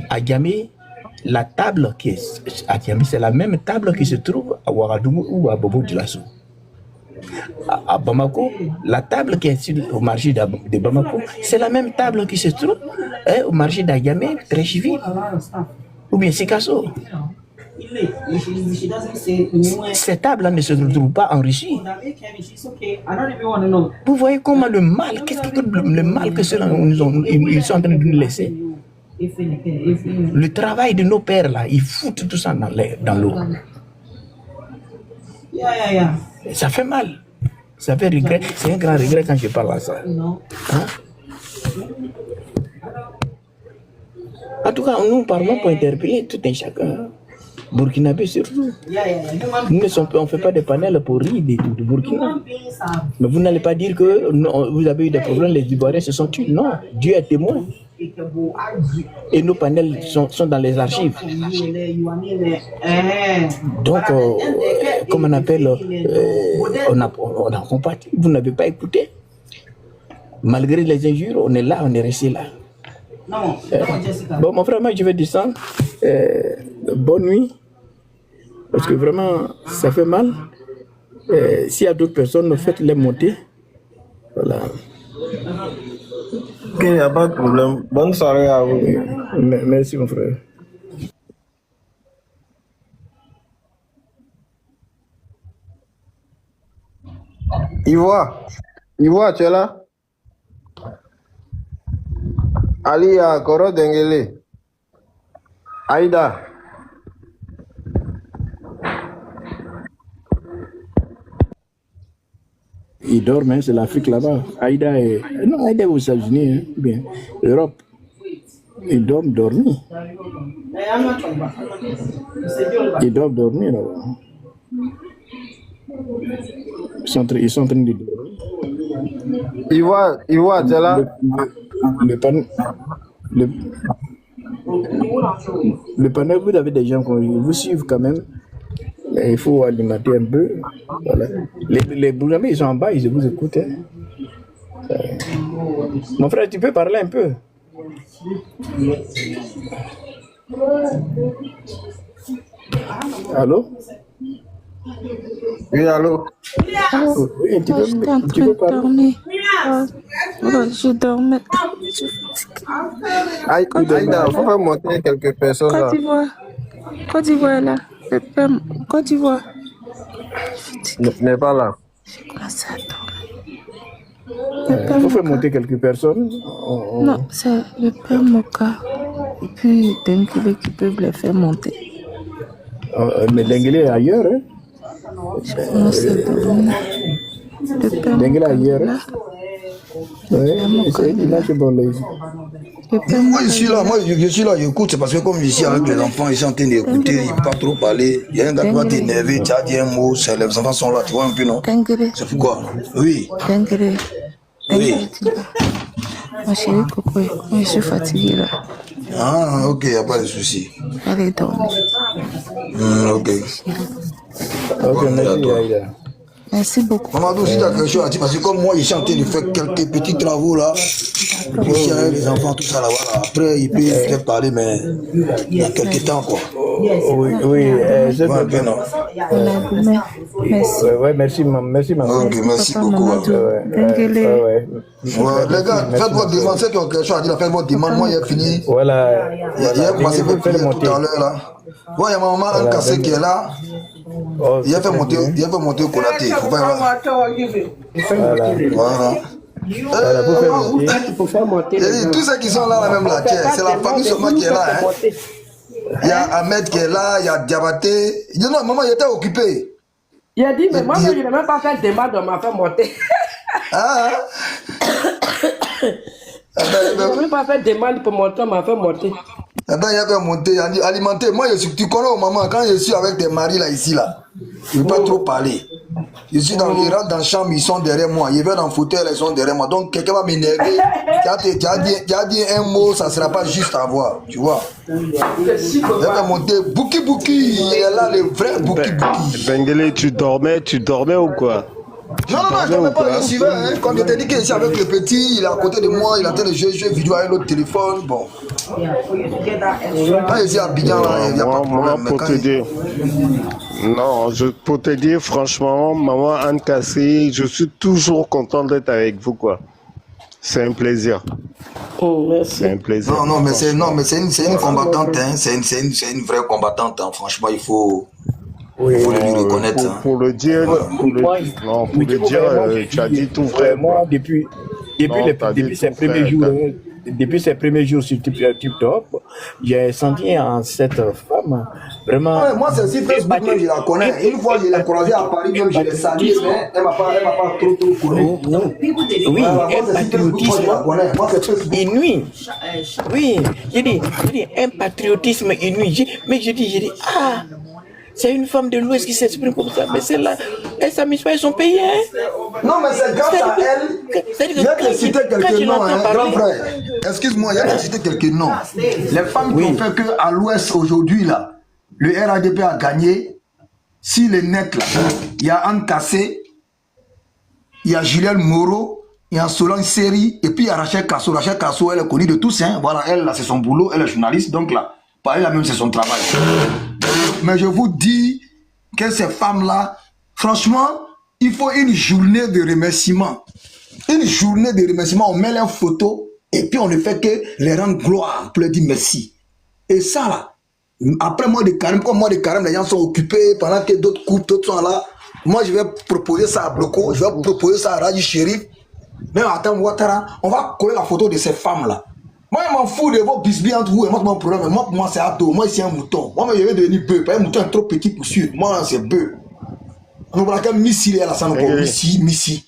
À Djamé, la table qui est à Djamé, c'est la même table qui se trouve à Ouagadougou ou à Bobo-Dioulasso. À Bamako, la table qui est au marché de Bamako, c'est la même table qui se trouve au marché d'Agamé, Tréchiville, ou bien Sikasso. Ces tables-là ne se retrouvent pas en Russie. Vous voyez comment le mal, qu'est-ce que le mal que ceux-là ils sont en train de nous laisser. Le travail de nos pères là, ils foutent tout ça dans l'eau. Ça fait mal. Ça fait regret. C'est un grand regret quand je parle à ça. Hein? En tout cas, nous parlons pour interpeller tout un chacun. Burkinabé surtout. Nous on ne fait pas des panels pour rire du Burkina. Mais vous n'allez pas dire que non, vous avez eu des problèmes, les Ivoiriens se sont tués. Non, Dieu est témoin. Et nos panels sont dans les archives. Donc, comme on appelle, on a compati. Vous n'avez pas écouté. Malgré les injures, on est là, on est resté là. Bon, mon frère, moi, je vais descendre. Bonne nuit. Parce que vraiment, ça fait mal. S'il y a d'autres personnes, faites-les monter. Voilà. Ok, il n'y a pas de problème. Bonne soirée à vous. Merci, mon frère. Ivoire, tu es là? Alia, Koro Dengele. Aïda. Ils dorment, hein, c'est l'Afrique là-bas. Aïda est aux États-Unis, hein, bien, Europe. Ils doivent dormir. Ils doivent dormir là-bas. Ils sont en train de dormir. Ivoire, tu es là? Le panel, vous avez des gens qui vous suivent quand même. Il faut alimenter un peu. Voilà. Les Burkinabés, ils sont en bas, ils vous écoutent. Hein. Mon frère, tu peux parler un peu? Allô? Oui, allô? Oui, tu peux parler? Je dormais. Aïda, il faut faire monter quelques personnes là. Côte d'Ivoire là. Côte d'Ivoire. N'est pas là. Il faut faire monter quelques personnes. Non, c'est le père Moka. Et puis Dengele qui peuvent les faire monter. Mais Dengele est ailleurs. Hein? Non, c'est le père Dengele est ailleurs. Moka. Oui, c'est bon. Moi, je suis là, j'écoute, c'est parce que comme je suis avec les enfants, ils sont en train d'écouter, ils ne peuvent pas trop parler. Il y a un gars qui va t'énerver, tu as dit un mot, les enfants sont là, tu vois un peu, non? C'est pourquoi? Oui. Dengele. Oui. Ma chérie Coco, je suis fatiguée là. Ah, ok, il n'y a pas de souci. Allez dormir. Ok. Ok, merci Aïda. Merci beaucoup. Mamadou, si tu as quelque chose à dire, parce que comme moi, je suis en train de faire quelques petits travaux là, ici avec les enfants, tout ça là, voilà. Après, il peut peut-être parler, mais il y a quelques temps quoi. Oui, c'est bon. Non. Merci. Ouais, merci, maman. Ok, merci beaucoup. Dengele. Les gars, faites votre demande, ceux qui ont quelque chose à dire, faites votre demande. Moi, j'ai fini. Voilà. Il a commencé votre prière tout à l'heure là. Ouais, il y a ma maman là, cassé qui est là. Il a fait monter au Konaté. Faut pas. Voilà. Tous ceux qui sont là, même là, c'est la famille seulement qui est là. Hein. Il y a Ahmed qui est là, il y a Diabaté. Il dit non, maman, il était occupé. Il a dit, mais moi, je n'ai même pas fait de demande, on m'a fait monter. Ah, je n'ai même pas fait de demande pour monter, on m'a fait monter. Il a fait monter, alimenter. Moi, tu connais maman, quand je suis avec tes maris là, ici, là, je ne veux pas trop parler. Je suis dans, ils rentrent dans la chambre, ils sont derrière moi. Ils viennent dans le fauteuil, ils sont derrière moi. Donc, quelqu'un va m'énerver. Tu as dit un mot, ça ne sera pas juste à voir. Tu vois. Il va monter. Bouki, il est là, le vrai Bouki. Dengele, tu dormais ou quoi? Non, je ne dormais pas, je suivais. Hein. Quand je t'ai dit qu'il est ici avec le petit, il est à côté de moi, il est en train de jouer vidéo avec l'autre téléphone. Bon. Quand je suis à Abidjan, là, il n'y a pas de problème. Pour te dire. Non, pour te dire franchement, maman Anne Kassé, je suis toujours content d'être avec vous, quoi. C'est un plaisir. Merci. C'est un plaisir. Non, mais c'est une combattante, hein. C'est une vraie combattante, hein. Franchement, il faut lui reconnaître. Pour le dire, tu as dit tout vrai. Moi, depuis ses premiers jours sur TikTok, j'ai senti en cette femme Vraiment. Ouais, moi, c'est aussi Facebook, même, je la connais. Une fois, je l'ai croisée à Paris, même, je l'ai saluée, mais elle m'a pas trop connu. Non. Oui, Moi, un c'est Facebook, moi, je la connais. Moi, c'est Facebook. inouï. Oui, j'ai dit, un patriotisme inouï. Mais je dis, ah, c'est une femme de l'Ouest qui s'exprime comme ça. Mais celle-là, elle s'amuse pas, ils sont payés. Non, mais c'est grâce à elle. Il y a que citer quelques noms, hein, grand frère. Excuse-moi, il y a que citer quelques noms. Les femmes qui ont fait qu'à l'Ouest aujourd'hui, là, le RADP a gagné. Si les nets, là, il y a Anne Cassé, il y a Juliette Moreau, il y a Solange Seri, et puis il y a Rachel Kasso. Rachel Kasso, elle est connue de tous, hein. Voilà, elle, là, c'est son boulot, elle est journaliste, donc là, par elle, là, même, c'est son travail. Mais je vous dis que ces femmes-là, franchement, il faut une journée de remerciement. Une journée de remerciement, on met leurs photos, et puis on ne fait que les rendre gloire pour leur dire merci. Et ça, là, après mois de carême, comme mois de carême, les gens sont occupés pendant que d'autres couples, d'autres sont là. Moi, je vais proposer ça à Bloco, je vais proposer ça à Raji Chérif, même à Tam Ouattara. On va coller la photo de ces femmes-là. Moi, je m'en fous de vos bisbis entre vous et moi, mon problème. Moi, pour moi, c'est Abdo. Moi, c'est un mouton. Moi, je vais devenir bœuf. Un mouton est trop petit pour suivre. Moi, c'est bœuf. On va dire Missi, là, ça nous Missi.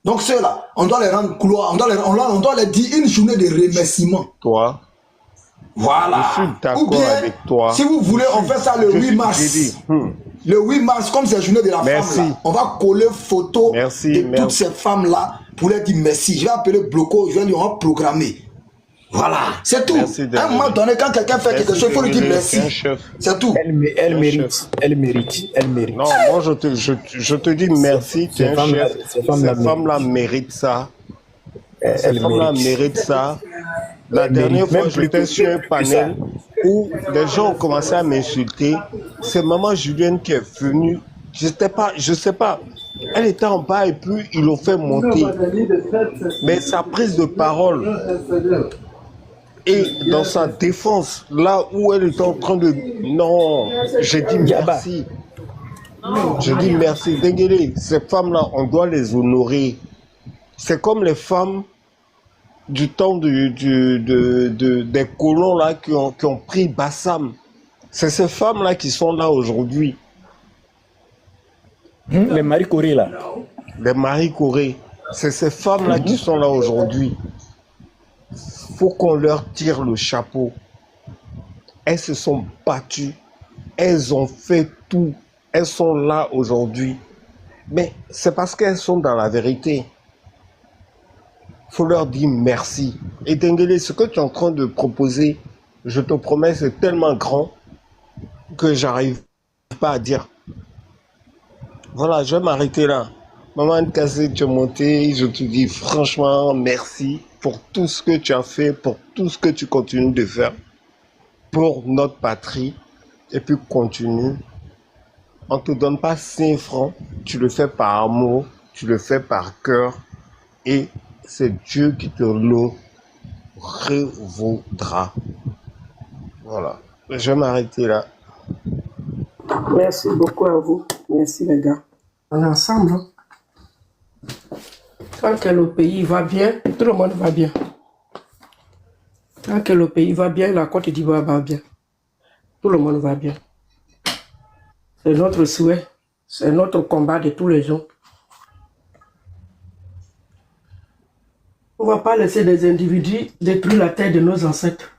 Donc, ceux-là, on doit les rendre gloire. On doit les dire une journée de remerciement. Toi. Voilà. Je suis d'accord avec toi. Si vous voulez, on fait ça le 8 mars. Le 8 mars, comme c'est la journée de la femme, là, on va coller photo de toutes ces femmes-là pour leur dire merci. Je vais appeler Bloco, je vais lui en programmer. Voilà, c'est tout. À un moment donné, quand quelqu'un fait quelque chose, il faut lui dire merci. C'est tout. Elle mérite. Non, moi je te dis merci, tu es un chef. Ces femmes-là méritent ça. Ces femmes-là méritent ça. La dernière fois, j'étais sur un panel où les gens ont commencé à m'insulter. C'est maman Julienne qui est venue. Je sais pas. Elle était en bas et puis ils l'ont fait monter. Mais sa prise de parole et dans sa défense, là où elle était en train de... Non, j'ai dit merci. Je dis merci. Dégueulé, ces femmes-là, on doit les honorer. C'est comme les femmes du temps des colons là qui ont pris Bassam. C'est ces femmes-là qui sont là aujourd'hui. Les Marie Corée là. Les Marie Corée. C'est ces femmes-là qui sont là aujourd'hui. Faut qu'on leur tire le chapeau. Elles se sont battues. Elles ont fait tout. Elles sont là aujourd'hui. Mais c'est parce qu'elles sont dans la vérité. Faut leur dire merci. Et Dengele, ce que tu es en train de proposer, je te promets, c'est tellement grand que j'arrive pas à dire. Voilà, je vais m'arrêter là. Maman Kassé, tu es montée, je te dis franchement merci pour tout ce que tu as fait, pour tout ce que tu continues de faire pour notre patrie. Et puis continue. On ne te donne pas 5 francs, tu le fais par amour, tu le fais par cœur et c'est Dieu qui te le revaudra. Voilà. Je vais m'arrêter là. Merci beaucoup à vous. Merci les gars. On est ensemble. Hein? Tant que le pays va bien, tout le monde va bien. Tant que le pays va bien, la Côte d'Ivoire va bien. Tout le monde va bien. C'est notre souhait. C'est notre combat de tous les jours. On ne va pas laisser des individus détruire la terre de nos ancêtres.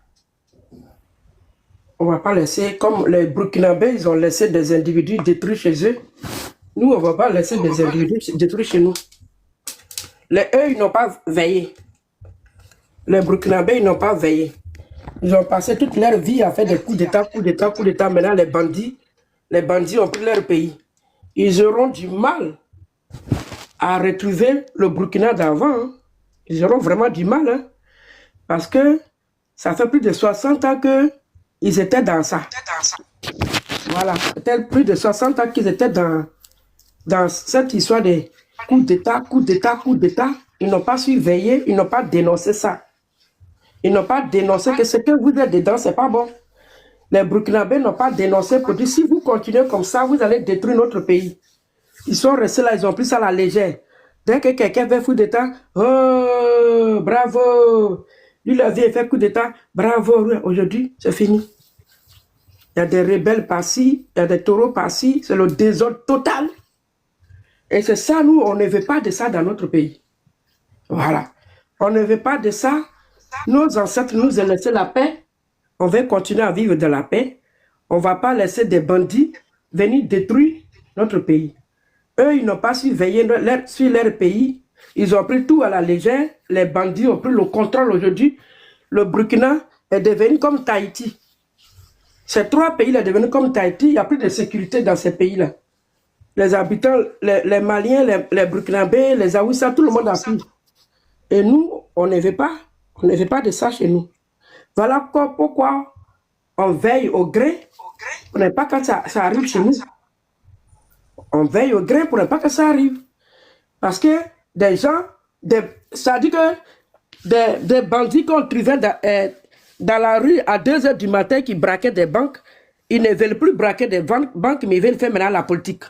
On ne va pas laisser, comme les Burkinabés, ils ont laissé des individus détruire chez eux. Nous, on ne va pas laisser des individus détruire chez nous. Eux, ils n'ont pas veillé. Les Burkinabés, ils n'ont pas veillé. Ils ont passé toute leur vie à faire des coups d'État, coups d'État, coups d'État. Maintenant, les bandits ont pris leur pays. Ils auront du mal à retrouver le Burkina d'avant. Hein. Ils auront vraiment du mal. Hein, parce que ça fait plus de 60 ans qu'ils étaient dans ça. Voilà. C'était plus de 60 ans qu'ils étaient dans cette histoire de coups d'État, coups d'État, coups d'État. Ils n'ont pas su veiller, ils n'ont pas dénoncé ça. Ils n'ont pas dénoncé que ce que vous êtes dedans, c'est pas bon. Les Burkinabés n'ont pas dénoncé pour dire si vous continuez comme ça, vous allez détruire notre pays. Ils sont restés là, ils ont pris ça à la légère. Dès que quelqu'un fait coup d'État, oh, bravo. Lui, la vie, il fait coup d'État, bravo. Aujourd'hui, c'est fini. il y a des rebelles par-ci, il y a des taureaux par-ci, c'est le désordre total. Et c'est ça, nous, on ne veut pas de ça dans notre pays. Voilà. On ne veut pas de ça. Nos ancêtres nous ont laissé la paix. On veut continuer à vivre dans la paix. On ne va pas laisser des bandits venir détruire notre pays. Eux, ils n'ont pas su veiller sur leur pays. Ils ont pris tout à la légère. Les bandits ont pris le contrôle aujourd'hui. Le Burkina est devenu comme Tahiti. Ces trois pays-là sont devenus comme Tahiti. Il n'y a plus de sécurité dans ces pays-là. Les habitants, les Maliens, les Burkinabés, les Aouissa, tout le monde a fui. Et nous, on ne veut pas. On ne veut pas de ça chez nous. Voilà pourquoi on veille au grain. On n'est pas quand ça arrive chez nous. On veille au grain pour ne pas que ça arrive. Parce que des gens, ça dit que des bandits qu'on trouvait dans la rue à 2 h du matin qui braquaient des banques, ils ne veulent plus braquer des banques, mais ils veulent faire maintenant la politique.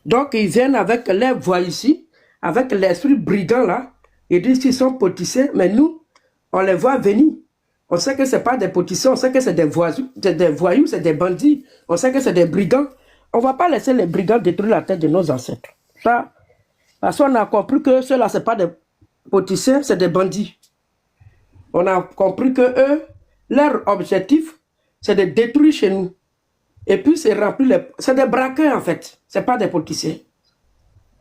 Donc ils viennent avec les voix ici, avec l'esprit brigand là, ils disent qu'ils sont politiciens, mais nous, on les voit venir. On sait que ce n'est pas des politiciens, on sait que c'est des voyous, c'est des bandits, on sait que c'est des brigands. On ne va pas laisser les brigands détruire la tête de nos ancêtres. Ça, parce qu'on a compris que ceux-là, ce n'est pas des politiciens, c'est des bandits. On a compris que eux, leur objectif, c'est de détruire chez nous. Et puis, c'est remplir c'est des braqueurs, en fait. Ce n'est pas des politiciens.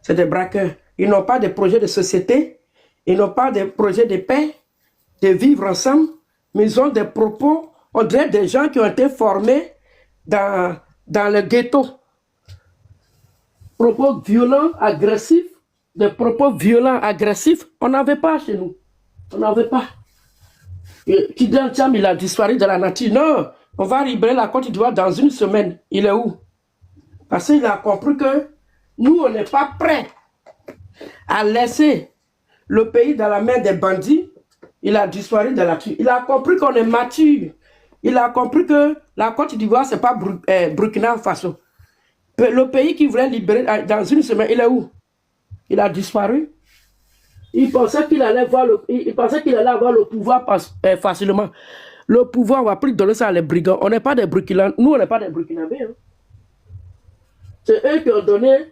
C'est des braqueurs. Ils n'ont pas de projet de société. Ils n'ont pas de projet de paix, de vivre ensemble. Mais ils ont des propos, on dirait des gens qui ont été formés dans le ghetto. Propos violents, agressifs. Des propos violents, agressifs. On n'en veut pas chez nous. On n'en veut pas. Kidal Tcham, il a disparu de la nature. Non, on va libérer la Côte d'Ivoire dans 1 semaine. Il est où? Parce qu'il a compris que nous, on n'est pas prêts à laisser le pays dans la main des bandits. Il a disparu de la nature. Il a compris qu'on est mature. Il a compris que la Côte d'Ivoire, ce n'est pas Burkina Faso. Le pays qui voulait libérer dans 1 semaine, il est où? Il a disparu. Il pensait qu'il allait avoir le pouvoir facilement. Le pouvoir, on ne va plus donner ça à les brigands. On n'est pas des Burkinabés. Nous, on n'est pas des Burkinabés. Hein. C'est eux qui ont donné,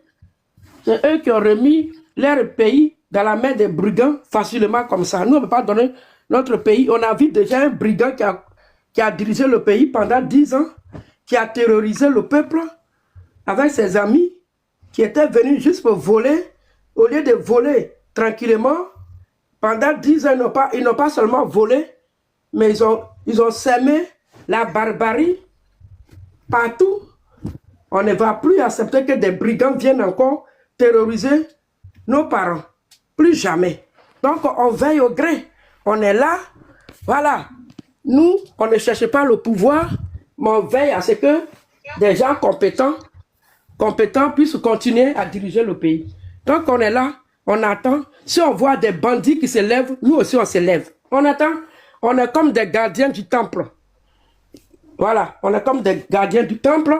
c'est eux qui ont remis leur pays dans la main des brigands facilement comme ça. Nous, on ne peut pas donner notre pays. On a vu déjà un brigand qui a dirigé le pays pendant 10 ans, qui a terrorisé le peuple avec ses amis, qui étaient venus juste pour voler. Au lieu de voler tranquillement, pendant 10 ans, ils n'ont pas seulement volé, mais ils ont semé la barbarie partout. On ne va plus accepter que des brigands viennent encore terroriser nos parents. Plus jamais. Donc, on veille au grain. On est là. Voilà. Nous, on ne cherche pas le pouvoir, mais on veille à ce que des gens compétents puissent continuer à diriger le pays. Donc, on est là. On attend. Si on voit des bandits qui se lèvent, nous aussi, on se lève. On attend. On est comme des gardiens du temple. Voilà. On est comme des gardiens du temple.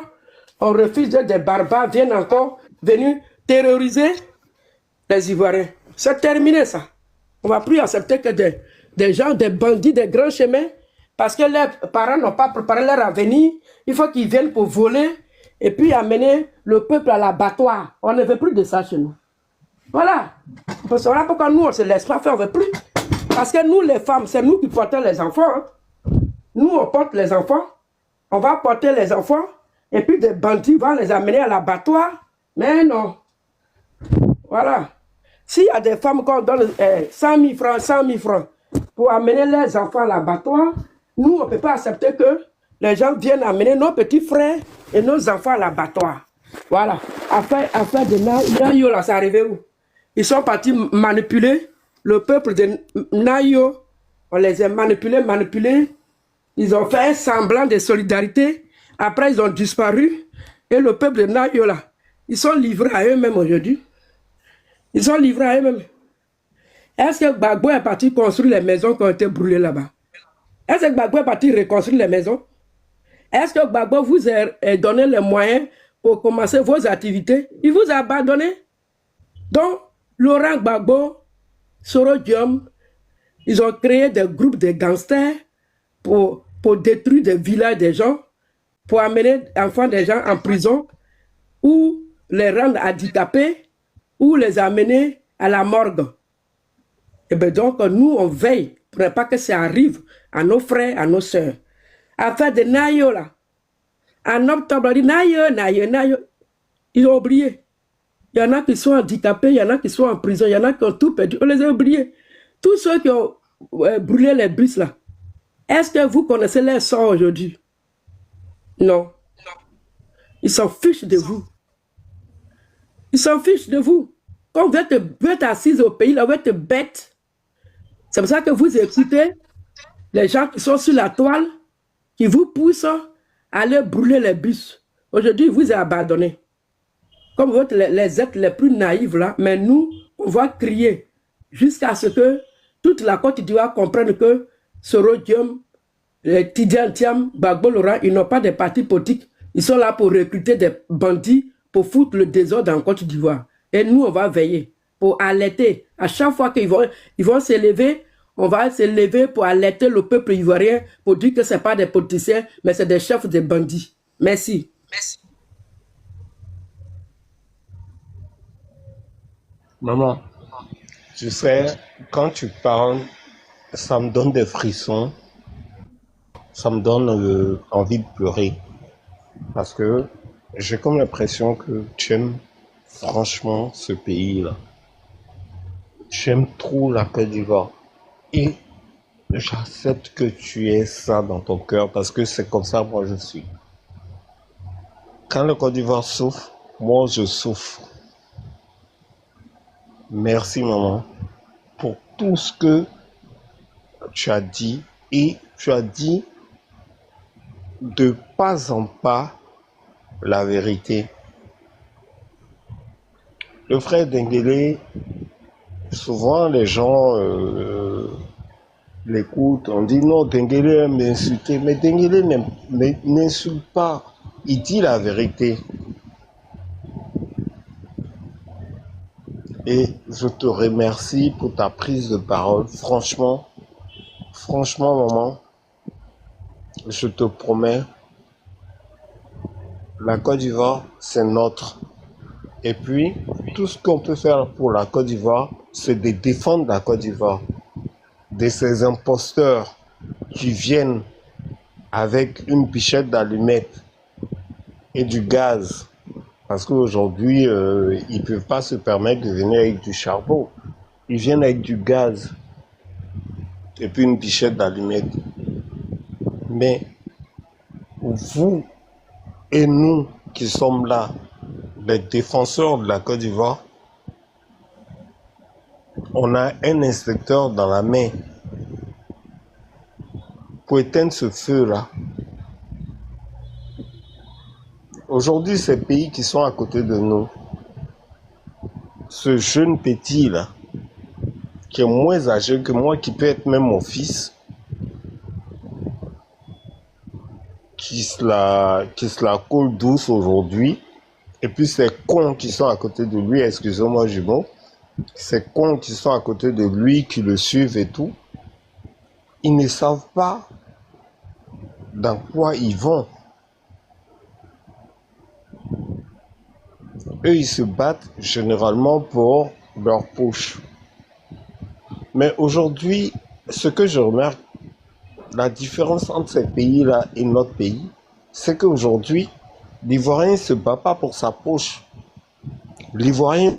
On refuse que des barbares viennent encore venir terroriser les Ivoiriens. C'est terminé, ça. On ne va plus accepter que des gens, des bandits, des grands chemins, parce que leurs parents n'ont pas préparé leur avenir, il faut qu'ils viennent pour voler et puis amener le peuple à l'abattoir. On ne veut plus de ça chez nous. Voilà. Voilà pourquoi nous, on ne se laisse pas faire, on ne veut plus. Parce que nous, les femmes, c'est nous qui portons les enfants. Hein. Nous, on porte les enfants. On va porter les enfants. Et puis des bandits vont les amener à l'abattoir. Mais non. Voilà. S'il y a des femmes qu'on donne 100 000 francs pour amener les enfants à l'abattoir, nous, on ne peut pas accepter que les gens viennent amener nos petits frères et nos enfants à l'abattoir. Voilà. Affaire de Nayo, là, c'est arrivé où? Ils sont partis manipuler le peuple de Nayo. On les a manipulés. Ils ont fait un semblant de solidarité. Après, ils ont disparu. Et le peuple de Nayo, là, ils sont livrés à eux-mêmes aujourd'hui. Ils sont livrés à eux-mêmes. Est-ce que Gbagbo est parti construire les maisons qui ont été brûlées là-bas? Est-ce que Gbagbo est parti reconstruire les maisons? Est-ce que Gbagbo vous a donné les moyens pour commencer vos activités? Il vous a abandonné. Donc, Laurent Gbagbo, Soro Diom, ils ont créé des groupes de gangsters pour détruire des villages des gens. pour amener enfants des gens en prison ou les rendre handicapés ou les amener à la morgue. Et bien donc, nous, on veille pour ne pas que ça arrive à nos frères, à nos sœurs. Affaire de Nayo, là. En octobre, on dit Nayo. Ils ont oublié. Il y en a qui sont handicapés, il y en a qui sont en prison, il y en a qui ont tout perdu. On les a oubliés. Tous ceux qui ont brûlé les bus, là. Est-ce que vous connaissez leur sort aujourd'hui? Non. Ils s'en fichent de vous. Ils s'en fichent de vous. Quand vous êtes assis au pays, là, vous êtes bête. C'est pour ça que vous écoutez les gens qui sont sur la toile, qui vous poussent à aller brûler les bus. Aujourd'hui, vous êtes abandonnés. Comme vous êtes les êtres les plus naïfs là, mais nous, on va crier jusqu'à ce que toute la Côte d'Ivoire comprenne que Sorodium, Tidiane, Gbagbo Laurent, ils n'ont pas de parti politique. Ils sont là pour recruter des bandits pour foutre le désordre en Côte d'Ivoire. Et nous, on va veiller pour alerter. À chaque fois qu'ils vont s'élever, on va s'élever pour alerter le peuple ivoirien pour dire que ce n'est pas des politiciens, mais c'est des chefs de bandits. Merci. Merci. Maman, tu sais, quand tu parles, ça me donne des frissons, ça me donne envie de pleurer. Parce que j'ai comme l'impression que tu aimes franchement ce pays-là. Tu aimes trop la Côte d'Ivoire. Et j'accepte que tu aies ça dans ton cœur parce que c'est comme ça moi je suis. Quand la Côte d'Ivoire souffre, moi je souffre. Merci maman pour tout ce que tu as dit et tu as dit de pas en pas la vérité. Le frère Dengele, souvent les gens l'écoutent, on dit non, Dengele aime insulter, mais Dengele n'insulte pas, il dit la vérité. Et je te remercie pour ta prise de parole. Franchement, maman, je te promets, la Côte d'Ivoire, c'est notre. Et puis, tout ce qu'on peut faire pour la Côte d'Ivoire, c'est de défendre la Côte d'Ivoire de ces imposteurs qui viennent avec une pichette d'allumettes et du gaz. Parce qu'aujourd'hui, ils ne peuvent pas se permettre de venir avec du charbon. Ils viennent avec du gaz et puis une pichette d'allumettes. Mais vous et nous qui sommes là, les défenseurs de la Côte d'Ivoire, on a un inspecteur dans la main pour éteindre ce feu-là. Aujourd'hui, ces pays qui sont à côté de nous, ce jeune petit-là, qui est moins âgé que moi, qui peut être même mon fils, qui se la coule douce aujourd'hui, et puis ces cons qui sont à côté de lui, excusez-moi du mot, ces cons qui sont à côté de lui, qui le suivent et tout, ils ne savent pas dans quoi ils vont. Eux, ils se battent généralement pour leur poche. Mais aujourd'hui, ce que je remarque, la différence entre ces pays-là et notre pays, c'est qu'aujourd'hui, l'Ivoirien ne se bat pas pour sa poche. L'Ivoirien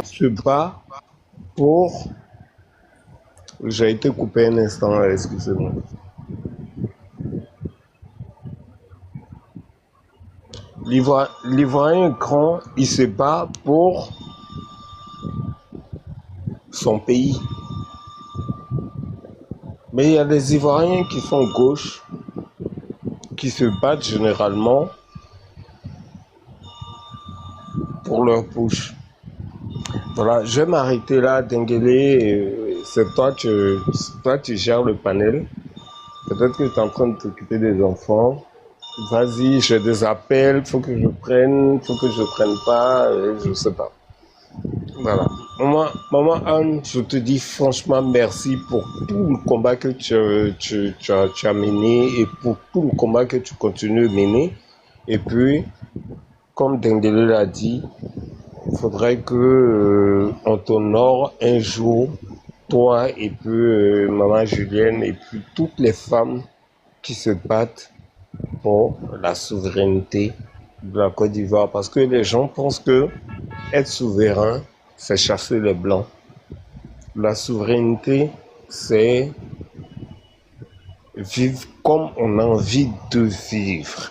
se bat pour... J'ai été coupé un instant, excusez-moi. L'Ivoirien grand, il se bat pour son pays. Mais il y a des Ivoiriens qui sont gauche, qui se battent généralement pour leur poche. Voilà, je vais m'arrêter là, Dengele. C'est toi, tu gères le panel. Peut-être que tu es en train de t'occuper des enfants. Vas-y, j'ai des appels, faut que je prenne pas, je sais pas. Voilà. Maman Anne, je te dis franchement merci pour tout le combat que tu as mené et pour tout le combat que tu continues de mener. Et puis, comme Dengele l'a dit, il faudrait que on t'honore un jour, toi et puis maman Julienne et puis toutes les femmes qui se battent pour la souveraineté de la Côte d'Ivoire. Parce que les gens pensent que être souverain, c'est chasser les blancs. La souveraineté, c'est vivre comme on a envie de vivre.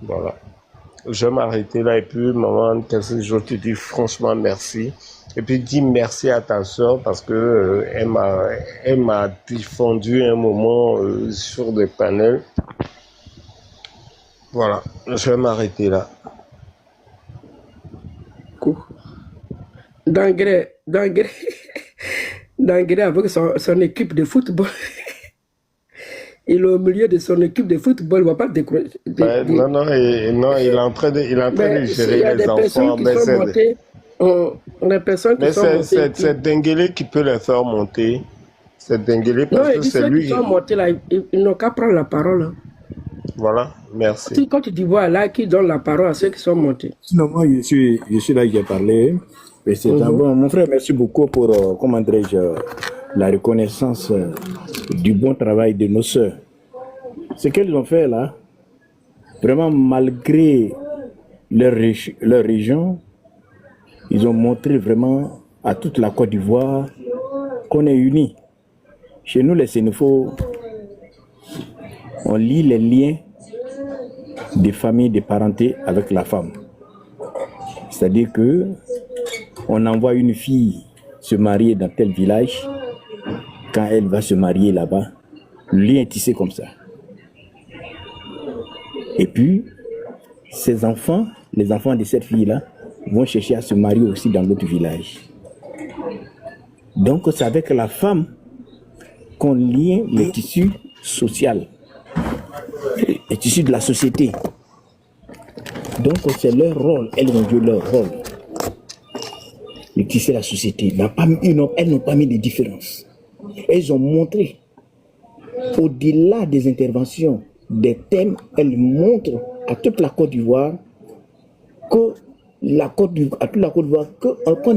Voilà. Je vais m'arrêter là et puis maman, je te dis franchement merci. Et puis dis merci à ta soeur parce que elle m'a défendu un moment sur des panels. Voilà, je vais m'arrêter là. Cool. Dangré avec son équipe de football. Il est au milieu de son équipe de football, il ne va pas décrocher. Non, il est en train de gérer les enfants. C'est Dengele qui peut les faire monter. C'est Dengele parce que c'est lui. Ceux qui sont montés là, ils n'ont qu'à prendre la parole. Hein. Voilà, merci. Si quand tu dis voilà, qui donne la parole à ceux qui sont montés. Sinon, moi, je suis là, j'ai parlé. Et c'est bon. Mon frère, merci beaucoup pour, comment dirais-je, la reconnaissance du bon travail de nos sœurs. Ce qu'elles ont fait là, vraiment malgré leur région, ils ont montré vraiment à toute la Côte d'Ivoire qu'on est unis. Chez nous, les Sénéfaux, on lie les liens des familles, des parentés avec la femme. C'est-à-dire que on envoie une fille se marier dans tel village. Quand elle va se marier là-bas, le lien est tissé comme ça. Et puis, ses enfants, les enfants de cette fille-là, vont chercher à se marier aussi dans l'autre village. Donc, c'est avec la femme qu'on lie le tissu social, le tissu de la société. Donc, c'est leur rôle, elles ont joué leur rôle. Le tissu de la société. Elles n'ont pas mis de différence. Elles ont montré, au-delà des interventions, des thèmes, elles montrent à toute la Côte d'Ivoire qu'on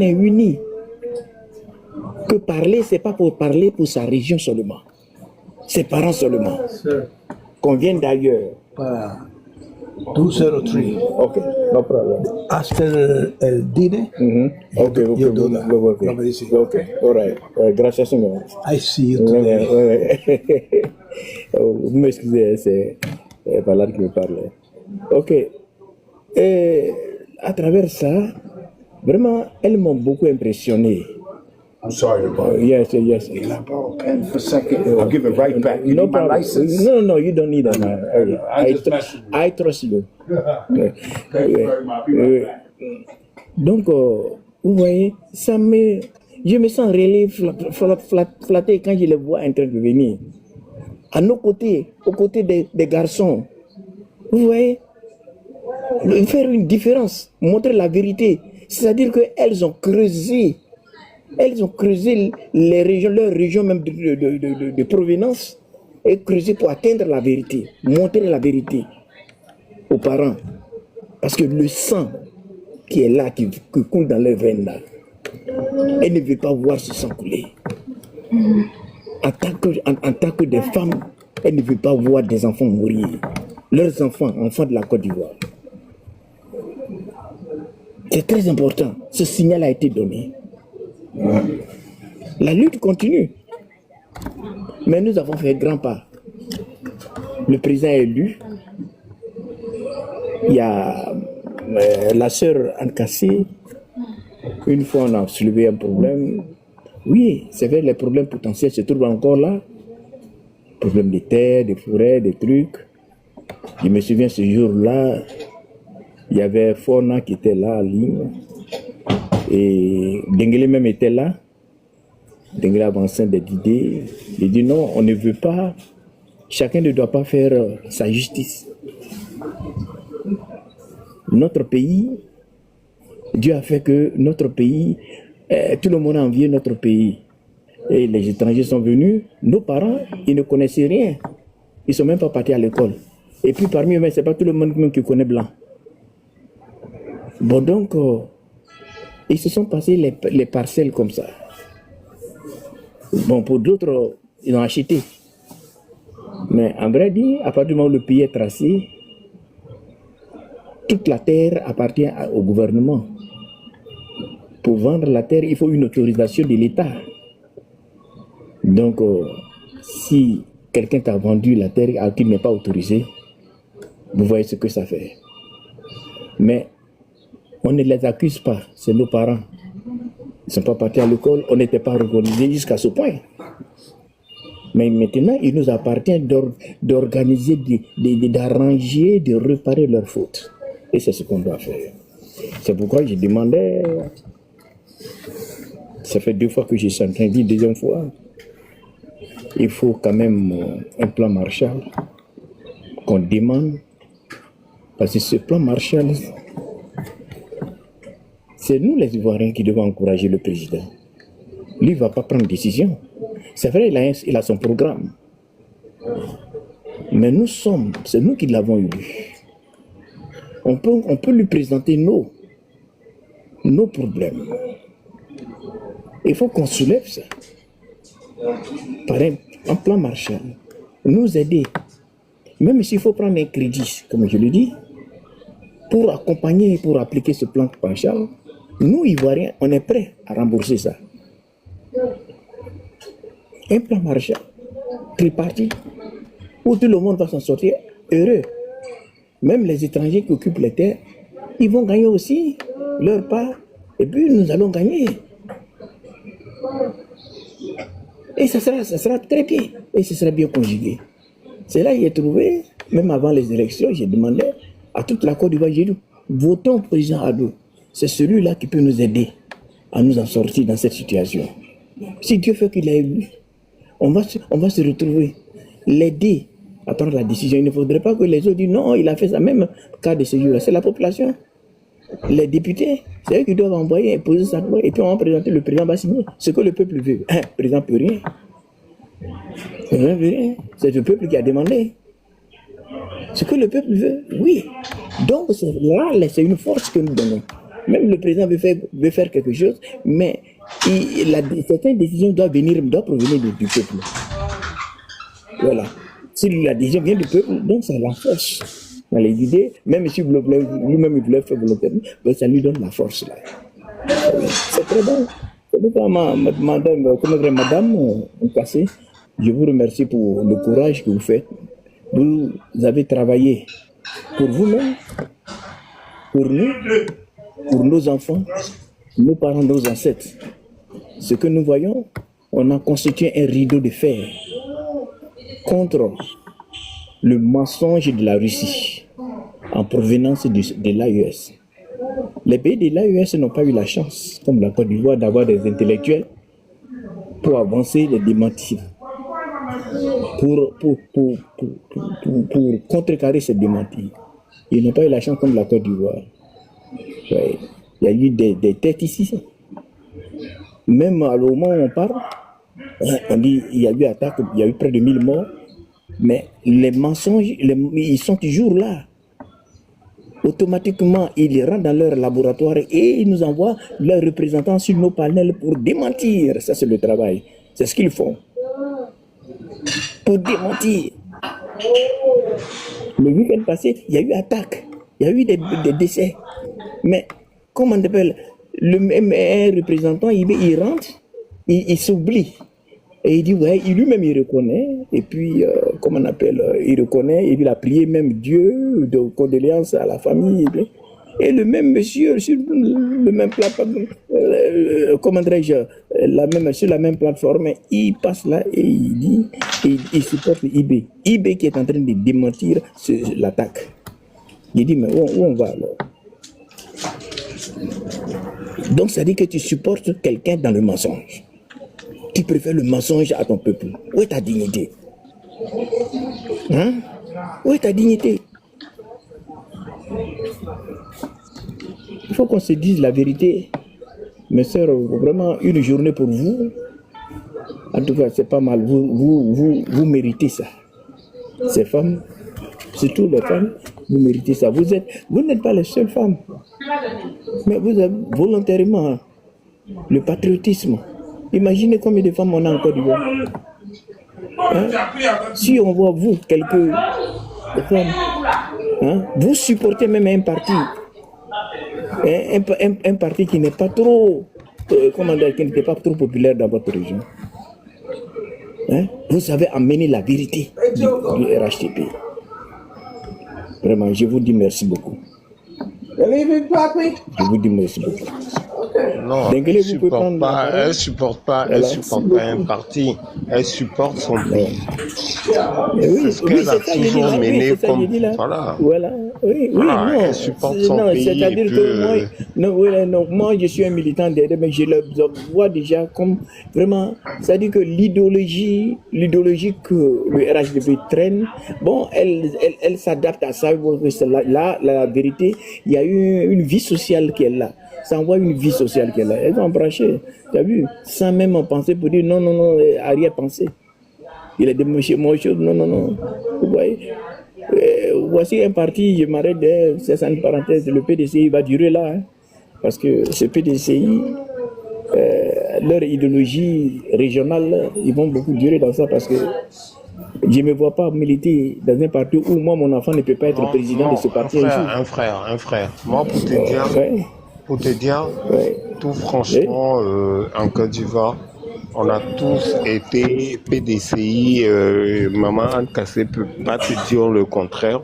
est unis. Que parler, ce n'est pas pour parler pour sa région seulement. Ses parents seulement. Qu'on vienne d'ailleurs. 203. Okay, no problem. After el dinner, Okay, all right. Gracias, señor. I see you today. Vous m'excusez, c'est Valade qui me parle. Ok. Et à travers ça, vraiment, elles m'ont beaucoup impressionné. I'm sorry. Yes. Can I borrow a pen for a second? I'll give it right back. You need my license? No, you don't need that. I trust you. Thank you very much. Donc, vous voyez, je me sens really flatté quand je les vois intervenir. À nos côtés, aux côtés des garçons. Vous voyez, faire une différence, montrer la vérité. C'est-à-dire qu'elles ont creusé. Elles ont creusé les régions, leurs régions même de provenance, et creusé pour atteindre la vérité, montrer la vérité aux parents. Parce que le sang qui est là, qui coule dans leurs veines là, elles ne veulent pas voir ce sang couler. En tant que des femmes, elles ne veulent pas voir des enfants mourir. Leurs enfants de la Côte d'Ivoire. C'est très important. Ce signal a été donné. La lutte continue. Mais nous avons fait grand pas. Le président est élu. Il y a la sœur Anne-Cassé. Une fois, on a soulevé un problème. Oui, c'est vrai, les problèmes potentiels se trouvent encore là. Problèmes de terre, de forêt, des trucs. Je me souviens ce jour-là, il y avait Fona qui était là à Lille. Et Dengele même était là. Dengele avançait des idées. Il dit non, on ne veut pas, chacun ne doit pas faire sa justice. Notre pays, Dieu a fait que notre pays, tout le monde a envié notre pays. Et les étrangers sont venus, nos parents, ils ne connaissaient rien. Ils ne sont même pas partis à l'école. Et puis parmi eux, ce n'est pas tout le monde même qui connaît blanc. Bon, donc, ils se sont passés les parcelles comme ça. Bon, pour d'autres, ils ont acheté. Mais en vrai dit, à partir du moment où le pays est tracé, toute la terre appartient au gouvernement. Pour vendre la terre, il faut une autorisation de l'État. Donc, si quelqu'un t'a vendu la terre à qui n'est pas autorisé, vous voyez ce que ça fait. Mais on ne les accuse pas, c'est nos parents. Ils ne sont pas partis à l'école, on n'était pas organisés jusqu'à ce point. Mais maintenant, il nous appartient d'organiser, d'arranger, de réparer leurs fautes. Et c'est ce qu'on doit faire. C'est pourquoi je demandais, ça fait 2 fois que je suis en train de dire, deuxième fois, il faut quand même un plan Marshall qu'on demande, parce que ce plan Marshall, c'est nous les Ivoiriens qui devons encourager le président. Lui ne va pas prendre décision. C'est vrai, il a son programme. Mais c'est nous qui l'avons eu. On peut lui présenter nos problèmes. Il faut qu'on soulève ça. Par un plan Marshall, nous aider, même s'il faut prendre un crédit, comme je le dis, pour accompagner, pour appliquer ce plan Marshall, nous, Ivoiriens, on est prêts à rembourser ça. Un plan Marshall, tripartite, où tout le monde va s'en sortir heureux. Même les étrangers qui occupent les terres, ils vont gagner aussi leur part, et puis nous allons gagner. Et ça sera très bien, et ce sera bien conjugué. C'est là qu'il est trouvé, même avant les élections, j'ai demandé à toute la Côte d'Ivoire, j'ai dit, votons président Addo. C'est celui-là qui peut nous aider à nous en sortir dans cette situation. Si Dieu fait qu'il ait élu, on va se retrouver, l'aider à prendre la décision. Il ne faudrait pas que les autres disent non, il a fait ça, même cas de séjour. C'est la population. Les députés, c'est eux qui doivent envoyer et poser sa loi, et puis on va présenter, le président va signer. Ce que le peuple veut. Le président ne peut rien. Le président ne veut rien. C'est le peuple qui a demandé. Ce que le peuple veut, oui. Donc là, c'est une force que nous donnons. Même le président veut faire quelque chose, mais certaines décisions doivent provenir du peuple. Voilà. Si la décision vient du peuple, donc ça la force. Dans les idées, même si lui-même il voulait faire volontairement, ça lui donne la force là. C'est très bon. C'est pourquoi madame Nkassé, je vous remercie pour le courage que vous faites. Vous avez travaillé pour vous-même, pour nous, pour nos enfants, nos parents, nos ancêtres. Ce que nous voyons, on a constitué un rideau de fer contre le mensonge de la Russie en provenance de l'AES. Les pays de l'AES n'ont pas eu la chance, comme la Côte d'Ivoire, d'avoir des intellectuels pour avancer les démentis, pour contrecarrer ces démentis. Ils n'ont pas eu la chance comme la Côte d'Ivoire. Ouais. Il y a eu des têtes ici. Même à au moment où on parle, on dit il y a eu attaque, il y a eu près de 1000 morts, mais les mensonges, ils sont toujours là. Automatiquement, ils rentrent dans leur laboratoire et ils nous envoient leurs représentants sur nos panels pour démentir. Ça, c'est le travail. C'est ce qu'ils font. Pour démentir. Le week-end passé, il y a eu attaque. Il y a eu des décès. Mais, comment on appelle, le même représentant, il rentre, il s'oublie. Et il dit, ouais, lui-même il reconnaît, et puis, comment on appelle, il reconnaît, et puis il a prié même Dieu de condoléances à la famille. Et le même monsieur, sur le même plateforme, comment dirais-je, sur la même plateforme, il passe là et il dit, il supporte IB. IB qui est en train de démentir l'attaque. Il dit, mais où on va alors? Donc ça dit que tu supportes quelqu'un dans le mensonge. Tu préfères le mensonge à ton peuple. Où est ta dignité? Hein? Où est ta dignité? Il faut qu'on se dise la vérité. Mes sœurs, vraiment, une journée pour vous. En tout cas, c'est pas mal. Vous méritez ça. Ces femmes, surtout les femmes, vous méritez ça. Vous n'êtes pas les seules femmes. Mais vous avez volontairement le patriotisme. Imaginez combien de femmes on a en Côte d'Ivoire. Hein? Si on voit vous, quelques femmes, hein? Vous supportez même un parti. Un parti qui n'est pas trop, qui n'était pas trop populaire dans votre région. Hein? Vous avez amené la vérité du RHDP. Vraiment, je vous dis merci beaucoup. Je vous dis merci beaucoup. Non, elle ne supporte pas un parti, elle supporte son pays. C'est ce qu'elle a toujours mené comme... Voilà. Elle supporte son pays. C'est-à-dire que moi, je suis un militant d'aider, mais je le vois déjà comme vraiment... C'est-à-dire que l'idéologie que le RHDP traîne, bon, elle s'adapte à ça. Là, la vérité, il y a eu une vie sociale qui est là. Ça envoie une vie sociale qui est là. Elles ont branché, tu as vu, sans même penser pour dire non, arrière-pensée. Il a dit, monsieur, non. Vous voyez, voici un parti, je m'arrête, c'est ça une parenthèse, le PDCI va durer là. Hein, parce que ce PDCI, leur idéologie régionale, ils vont beaucoup durer dans ça parce que je ne me vois pas militer dans un parti où moi, mon enfant ne peut pas être président de ce parti. Un frère. Moi, pour te dire, tout franchement, en Côte d'Ivoire, on a tous été PDCI. Maman Anne Kassé ne peut pas te dire le contraire.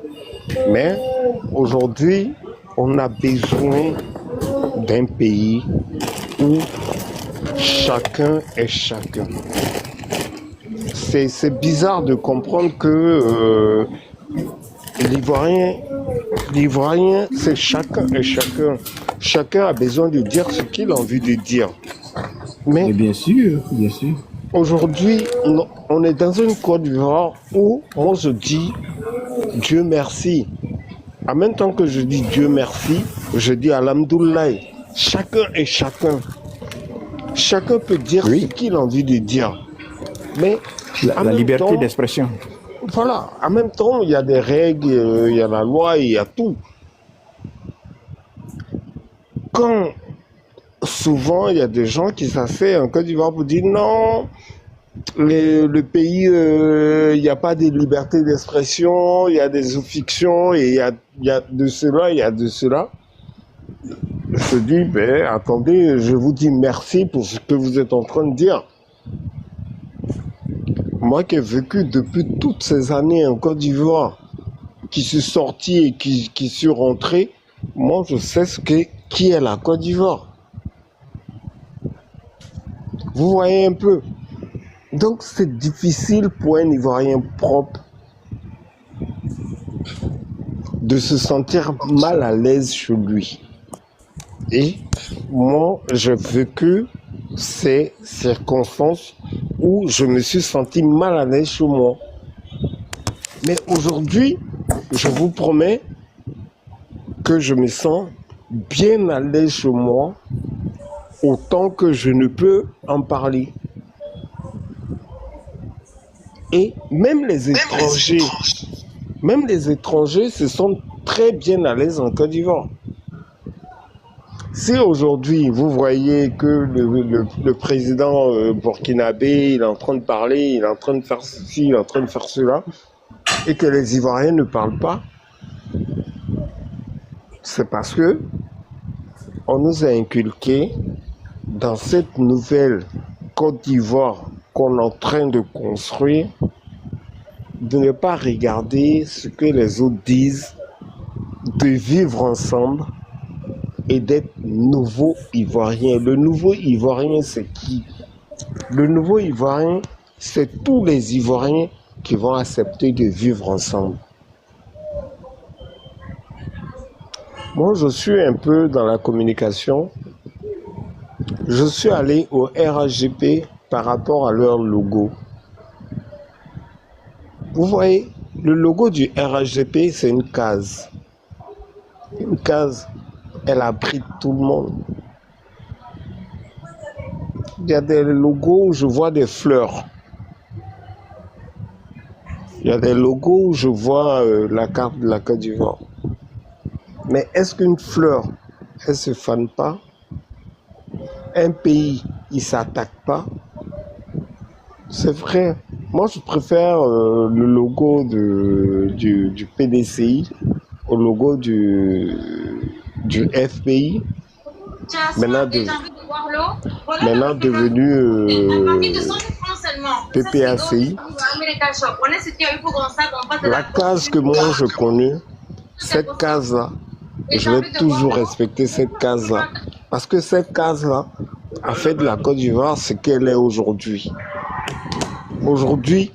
Mais aujourd'hui, on a besoin d'un pays où chacun est chacun. C'est bizarre de comprendre que l'Ivoirien, c'est chacun et chacun. Chacun a besoin de dire ce qu'il a envie de dire. Mais bien sûr. Aujourd'hui, on est dans une Côte d'Ivoire où moi je dis Dieu merci. En même temps que je dis Dieu merci, je dis Alhamdoulilah. Chacun est chacun. Chacun peut dire ce qu'il a envie de dire. Mais la liberté d'expression. Voilà. En même temps, il y a des règles, il y a la loi, il y a tout. Quand souvent il y a des gens qui s'asseyent en Côte d'Ivoire pour dire non, le pays, il n'y a pas de liberté d'expression, il y a des fictions, et il y a de cela, il y a de cela. Je dis, attendez, je vous dis merci pour ce que vous êtes en train de dire. Moi qui ai vécu depuis toutes ces années en Côte d'Ivoire, qui suis sorti et qui suis rentré, moi je sais qui est la Côte d'Ivoire. Vous voyez un peu. Donc c'est difficile pour un Ivoirien propre de se sentir mal à l'aise chez lui. Et moi, j'ai vécu ces circonstances où je me suis senti mal à l'aise chez moi. Mais aujourd'hui, je vous promets que je me sens bien à l'aise chez moi, autant que je ne peux en parler. Et même les étrangers se sentent très bien à l'aise en Côte d'Ivoire. Si aujourd'hui, vous voyez que le président burkinabé, il est en train de parler, il est en train de faire ceci, il est en train de faire cela, et que les Ivoiriens ne parlent pas, c'est parce que on nous a inculqué dans cette nouvelle Côte d'Ivoire qu'on est en train de construire, de ne pas regarder ce que les autres disent, de vivre ensemble et d'être nouveau Ivoirien. Le nouveau Ivoirien, c'est qui? Le nouveau Ivoirien, c'est tous les Ivoiriens qui vont accepter de vivre ensemble. Moi, je suis un peu dans la communication. Je suis allé au RHDP par rapport à leur logo. Vous voyez, le logo du RHDP, c'est une case. Une case. elle abrite tout le monde. Il y a des logos où je vois des fleurs. Il y a des logos où je vois la carte de la Côte d'Ivoire. Mais est-ce qu'une fleur, elle se fane pas? Un pays, il s'attaque pas? C'est vrai. Moi, je préfère le logo du PDCI au logo du FPI. Maintenant devenu PPACI. La case que moi je connais, cette case-là, je vais toujours respecter cette case-là. Parce que cette case-là a fait de la Côte d'Ivoire ce qu'elle est aujourd'hui. Aujourd'hui,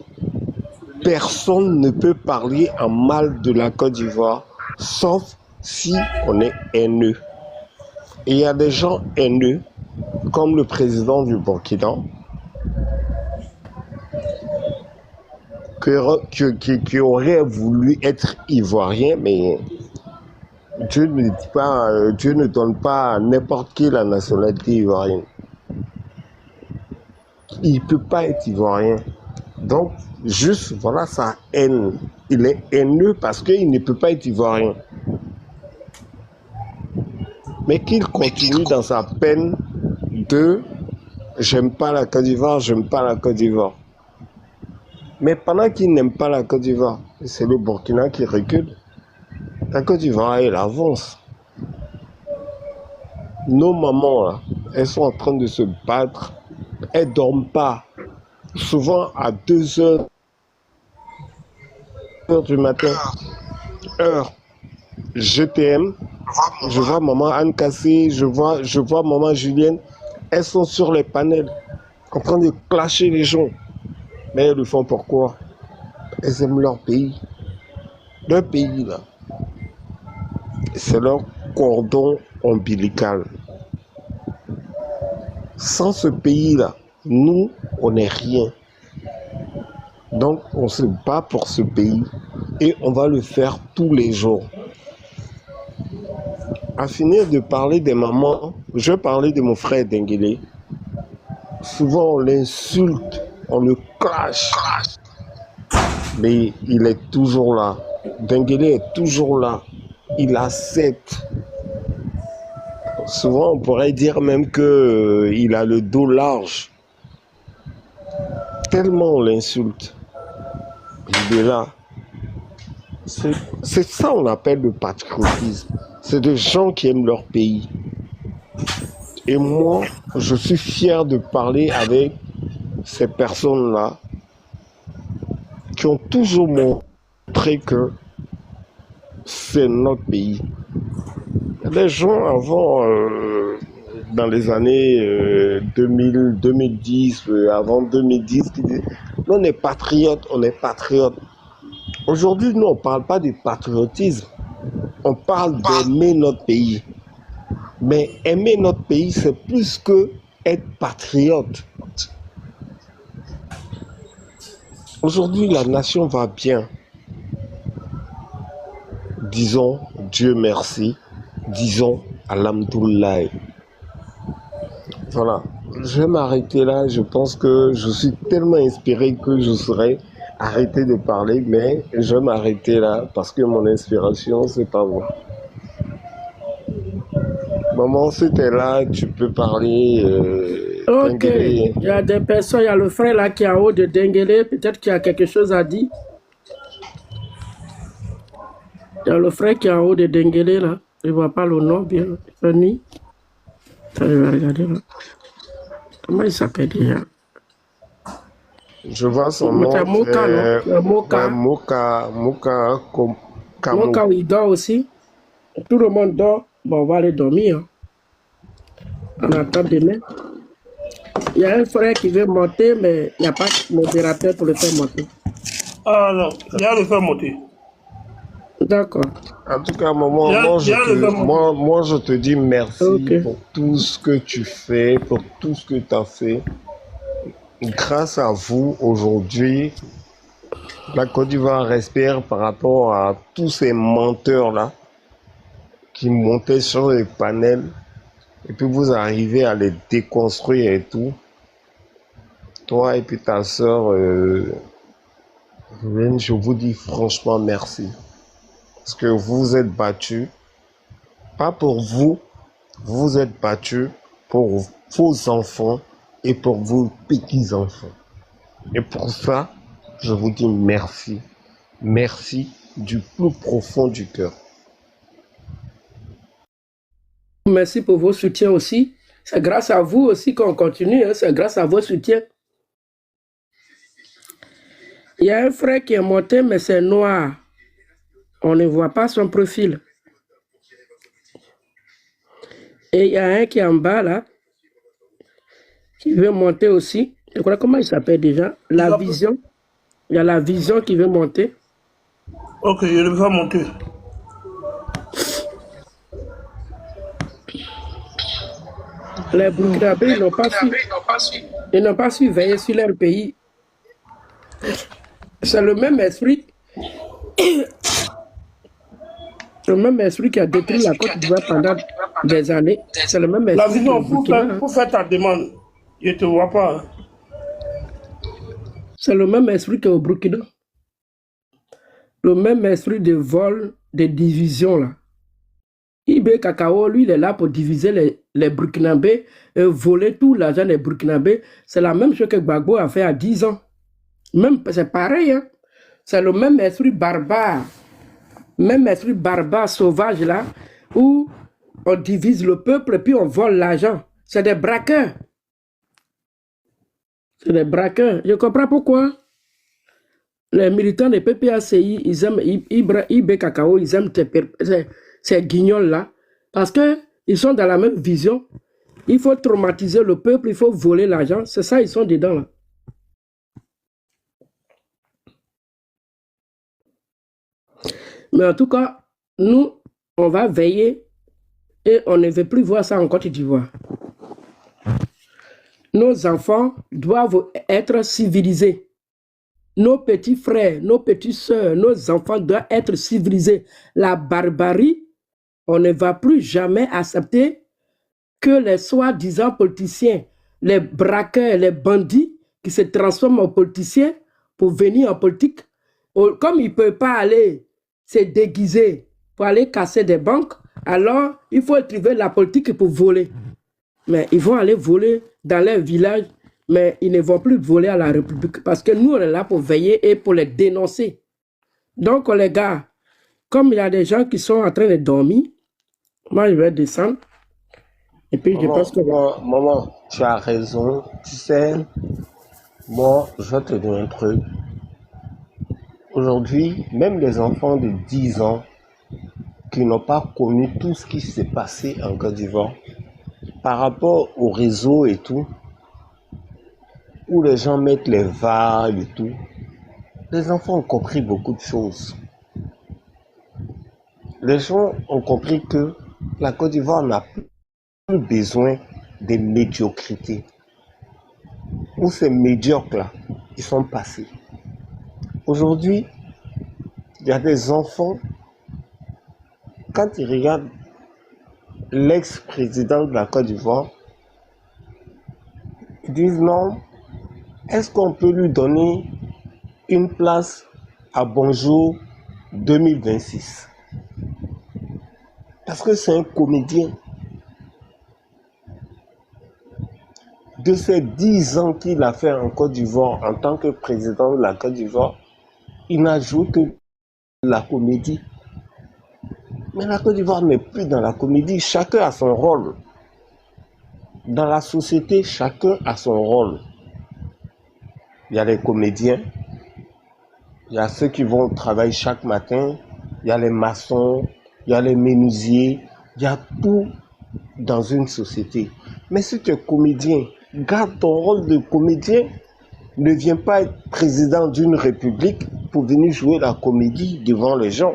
personne ne peut parler en mal de la Côte d'Ivoire, sauf si on est haineux. Et il y a des gens haineux, comme le président du Burkina, qui aurait voulu être ivoirien, mais Dieu ne donne pas à n'importe qui la nationalité ivoirienne. Il ne peut pas être ivoirien. Donc, juste, voilà sa haine. Il est haineux parce qu'il ne peut pas être ivoirien. Mais qu'il continue dans sa peine de « j'aime pas la Côte d'Ivoire, j'aime pas la Côte d'Ivoire ». Mais pendant qu'il n'aime pas la Côte d'Ivoire, c'est le Burkina qui recule. La Côte d'Ivoire, elle avance. Nos mamans, là, elles sont en train de se battre. Elles ne dorment pas. Souvent à 2 heures du matin. Heure GTM. Je vois maman Anne Cassé, je vois maman Julienne. Elles sont sur les panels, en train de clasher les gens. Mais elles le font pourquoi? Elles aiment leur pays. Leur pays, là, c'est leur cordon ombilical. Sans ce pays-là, nous, on n'est rien. Donc, on se bat pour ce pays et on va le faire tous les jours. À finir de parler des mamans, je parlais de mon frère Denguélé. Souvent, on l'insulte, on le clash. Mais il est toujours là. Denguélé est toujours là. Il accepte. Souvent, on pourrait dire même qu'il a le dos large. Tellement on l'insulte. Il est là. C'est ça qu'on appelle le patriotisme. C'est des gens qui aiment leur pays. Et moi, je suis fier de parler avec ces personnes-là qui ont toujours montré que c'est notre pays. Les gens avant, dans les années 2000, 2010, avant 2010, qui disaient « on est patriotes, on est patriotes ». Aujourd'hui, nous, on ne parle pas de patriotisme. On parle d'aimer notre pays. Mais aimer notre pays, c'est plus que être patriote. Aujourd'hui, la nation va bien. Disons Dieu merci. Disons Alhamdoulilah. Voilà. Je vais m'arrêter là. Je pense que je suis tellement inspiré que je serais arrêté de parler, mais je vais m'arrêter là parce que mon inspiration, c'est pas moi. Maman, si t'es là, tu peux parler. Ok, il y a des personnes, il y a le frère là qui est en haut de Denguélé, peut-être qu'il y a quelque chose à dire. Il y a le frère qui est en haut de Denguélé là, je ne vois pas le nom bien, Fanny. Je vais regarder là. Comment il s'appelle déjà? Je vois son nom. C'est Moka, non? Moka. Moka, il dort aussi. Tout le monde dort. Bon, on va aller dormir. On attend demain. Il y a un frère qui veut monter, mais il n'y a pas de modérateur pour le faire monter. Ah non, il y a le faire monter. D'accord. En tout cas, maman, moi, je te dis merci pour tout ce que tu fais, pour tout ce que tu as fait. Grâce à vous, aujourd'hui, la Côte d'Ivoire respire par rapport à tous ces menteurs-là qui montaient sur les panels et puis vous arrivez à les déconstruire et tout. Toi et puis ta soeur, je vous dis franchement merci. Parce que vous vous êtes battus, pas pour vous, vous vous êtes battus pour vos enfants et pour vos petits-enfants. Et pour ça, je vous dis merci. Merci du plus profond du cœur. Merci pour vos soutiens aussi. C'est grâce à vous aussi qu'on continue, hein. C'est grâce à vos soutiens. Il y a un frère qui est monté, mais c'est noir. On ne voit pas son profil. Et il y a un qui est en bas, là, qui veut monter aussi. Je crois, comment il s'appelle déjà? La Vision. Il y a La Vision qui veut monter. Ok, je le vais monter. Les Burkinabés, ils n'ont pas su veiller sur leur pays. C'est le même esprit. Le même esprit qui a détruit la Côte d'Ivoire pendant des années. C'est le même esprit. La Vision, pour faire ta demande, je ne te vois pas. C'est le même esprit qu'au Burkina. Le même esprit de vol, de division là. Ibé Cacao, lui, il est là pour diviser les Burkinabés et voler tout l'argent des Burkinabés. C'est la même chose que Gbagbo a fait à 10 ans. Même, c'est pareil, hein? C'est le même esprit barbare. Même esprit barbare, sauvage là, où on divise le peuple et puis on vole l'argent. C'est des braqueurs. C'est des braqueurs. Je comprends pourquoi. Les militants des PPACI, ils aiment Ibé Cacao, ils aiment ces guignols-là, parce qu'ils sont dans la même vision. Il faut traumatiser le peuple, il faut voler l'argent. C'est ça, ils sont dedans là. Mais en tout cas, nous, on va veiller et on ne veut plus voir ça en Côte d'Ivoire. Nos enfants doivent être civilisés. Nos petits frères, nos petites sœurs, nos enfants doivent être civilisés. La barbarie, on ne va plus jamais accepter que les soi-disant politiciens, les braqueurs, les bandits qui se transforment en politiciens pour venir en politique, comme ils ne peuvent pas aller se déguiser pour aller casser des banques, alors il faut trouver la politique pour voler. Mais ils vont aller voler dans leur village, mais ils ne vont plus voler à la République parce que nous, on est là pour veiller et pour les dénoncer. Donc, les gars, comme il y a des gens qui sont en train de dormir, moi, je vais descendre. Et puis, je pense que... Maman, tu as raison. Tu sais, moi, je vais te dire un truc. Aujourd'hui, même les enfants de 10 ans qui n'ont pas connu tout ce qui s'est passé en Côte d'Ivoire, par rapport au réseau et tout, où les gens mettent les vagues et tout, les enfants ont compris beaucoup de choses. Les gens ont compris que la Côte d'Ivoire n'a plus besoin des médiocrités. Où ces médiocres-là, ils sont passés. Aujourd'hui, il y a des enfants, quand ils regardent l'ex-président de la Côte d'Ivoire, ils disent non, est-ce qu'on peut lui donner une place à Bonjour 2026? Parce que c'est un comédien. De ces 10 ans qu'il a fait en Côte d'Ivoire en tant que président de la Côte d'Ivoire, il n'a joué que la comédie. Mais la Côte d'Ivoire n'est plus dans la comédie. Chacun a son rôle. Dans la société, chacun a son rôle. Il y a les comédiens, il y a ceux qui vont au travail chaque matin, il y a les maçons, il y a les menuisiers, il y a tout dans une société. Mais si tu es comédien, garde ton rôle de comédien. Ne viens pas être président d'une république pour venir jouer la comédie devant les gens.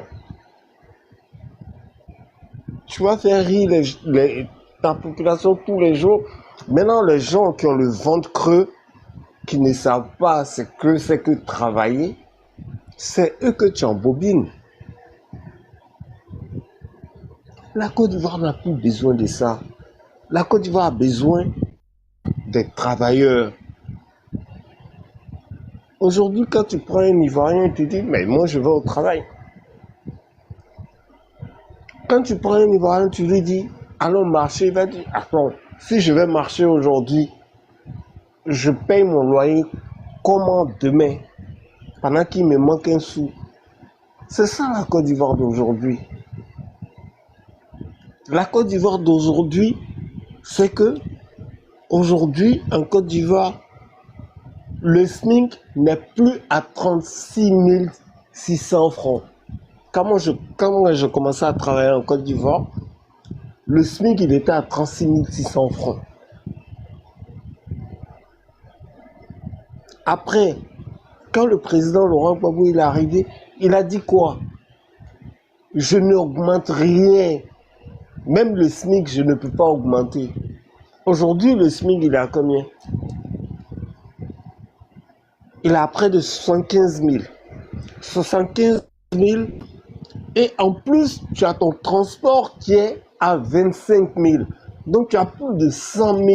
Tu vas faire rire ta population tous les jours. Maintenant, les gens qui ont le ventre creux, qui ne savent pas ce que c'est que travailler, c'est eux que tu embobines. La Côte d'Ivoire n'a plus besoin de ça. La Côte d'Ivoire a besoin des travailleurs. Aujourd'hui, quand tu prends un Ivoirien, il te dit, mais moi je vais au travail. Quand tu prends un Ivoirien, tu lui dis, allons marcher, il va dire, attends, si je vais marcher aujourd'hui, je paye mon loyer comment demain, pendant qu'il me manque un sou. C'est ça la Côte d'Ivoire d'aujourd'hui. La Côte d'Ivoire d'aujourd'hui, c'est que aujourd'hui, en Côte d'Ivoire, le SMIC n'est plus à 36 600 francs. Quand j'ai commencé à travailler en Côte d'Ivoire, le SMIC il était à 36 600 francs. Après, quand le président Laurent Gbagbo il est arrivé, il a dit quoi? Je n'augmente rien. Même le SMIC, je ne peux pas augmenter. Aujourd'hui, le SMIC, il est à combien? Il est à près de 75 000. 75 000. Et en plus, tu as ton transport qui est à 25 000. Donc, tu as plus de 100 000.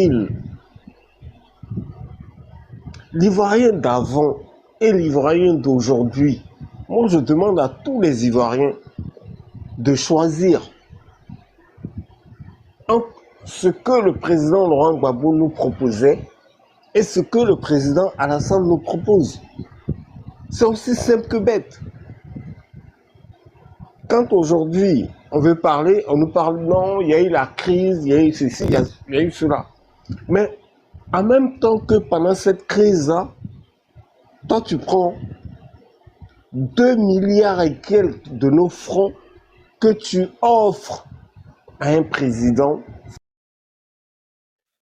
L'Ivoirien d'avant et l'Ivoirien d'aujourd'hui, moi, je demande à tous les Ivoiriens de choisir entre ce que le président Laurent Gbagbo nous proposait et ce que le président Alassane nous propose. C'est aussi simple que bête. Quand aujourd'hui, on veut parler, on nous parle, non, il y a eu la crise, il y a eu ceci, il y a eu cela. Mais en même temps que pendant cette crise-là, toi tu prends 2 milliards et quelques de nos francs que tu offres à un président.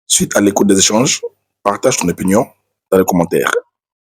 Suite à l'écoute des échanges, partage ton opinion dans les commentaires.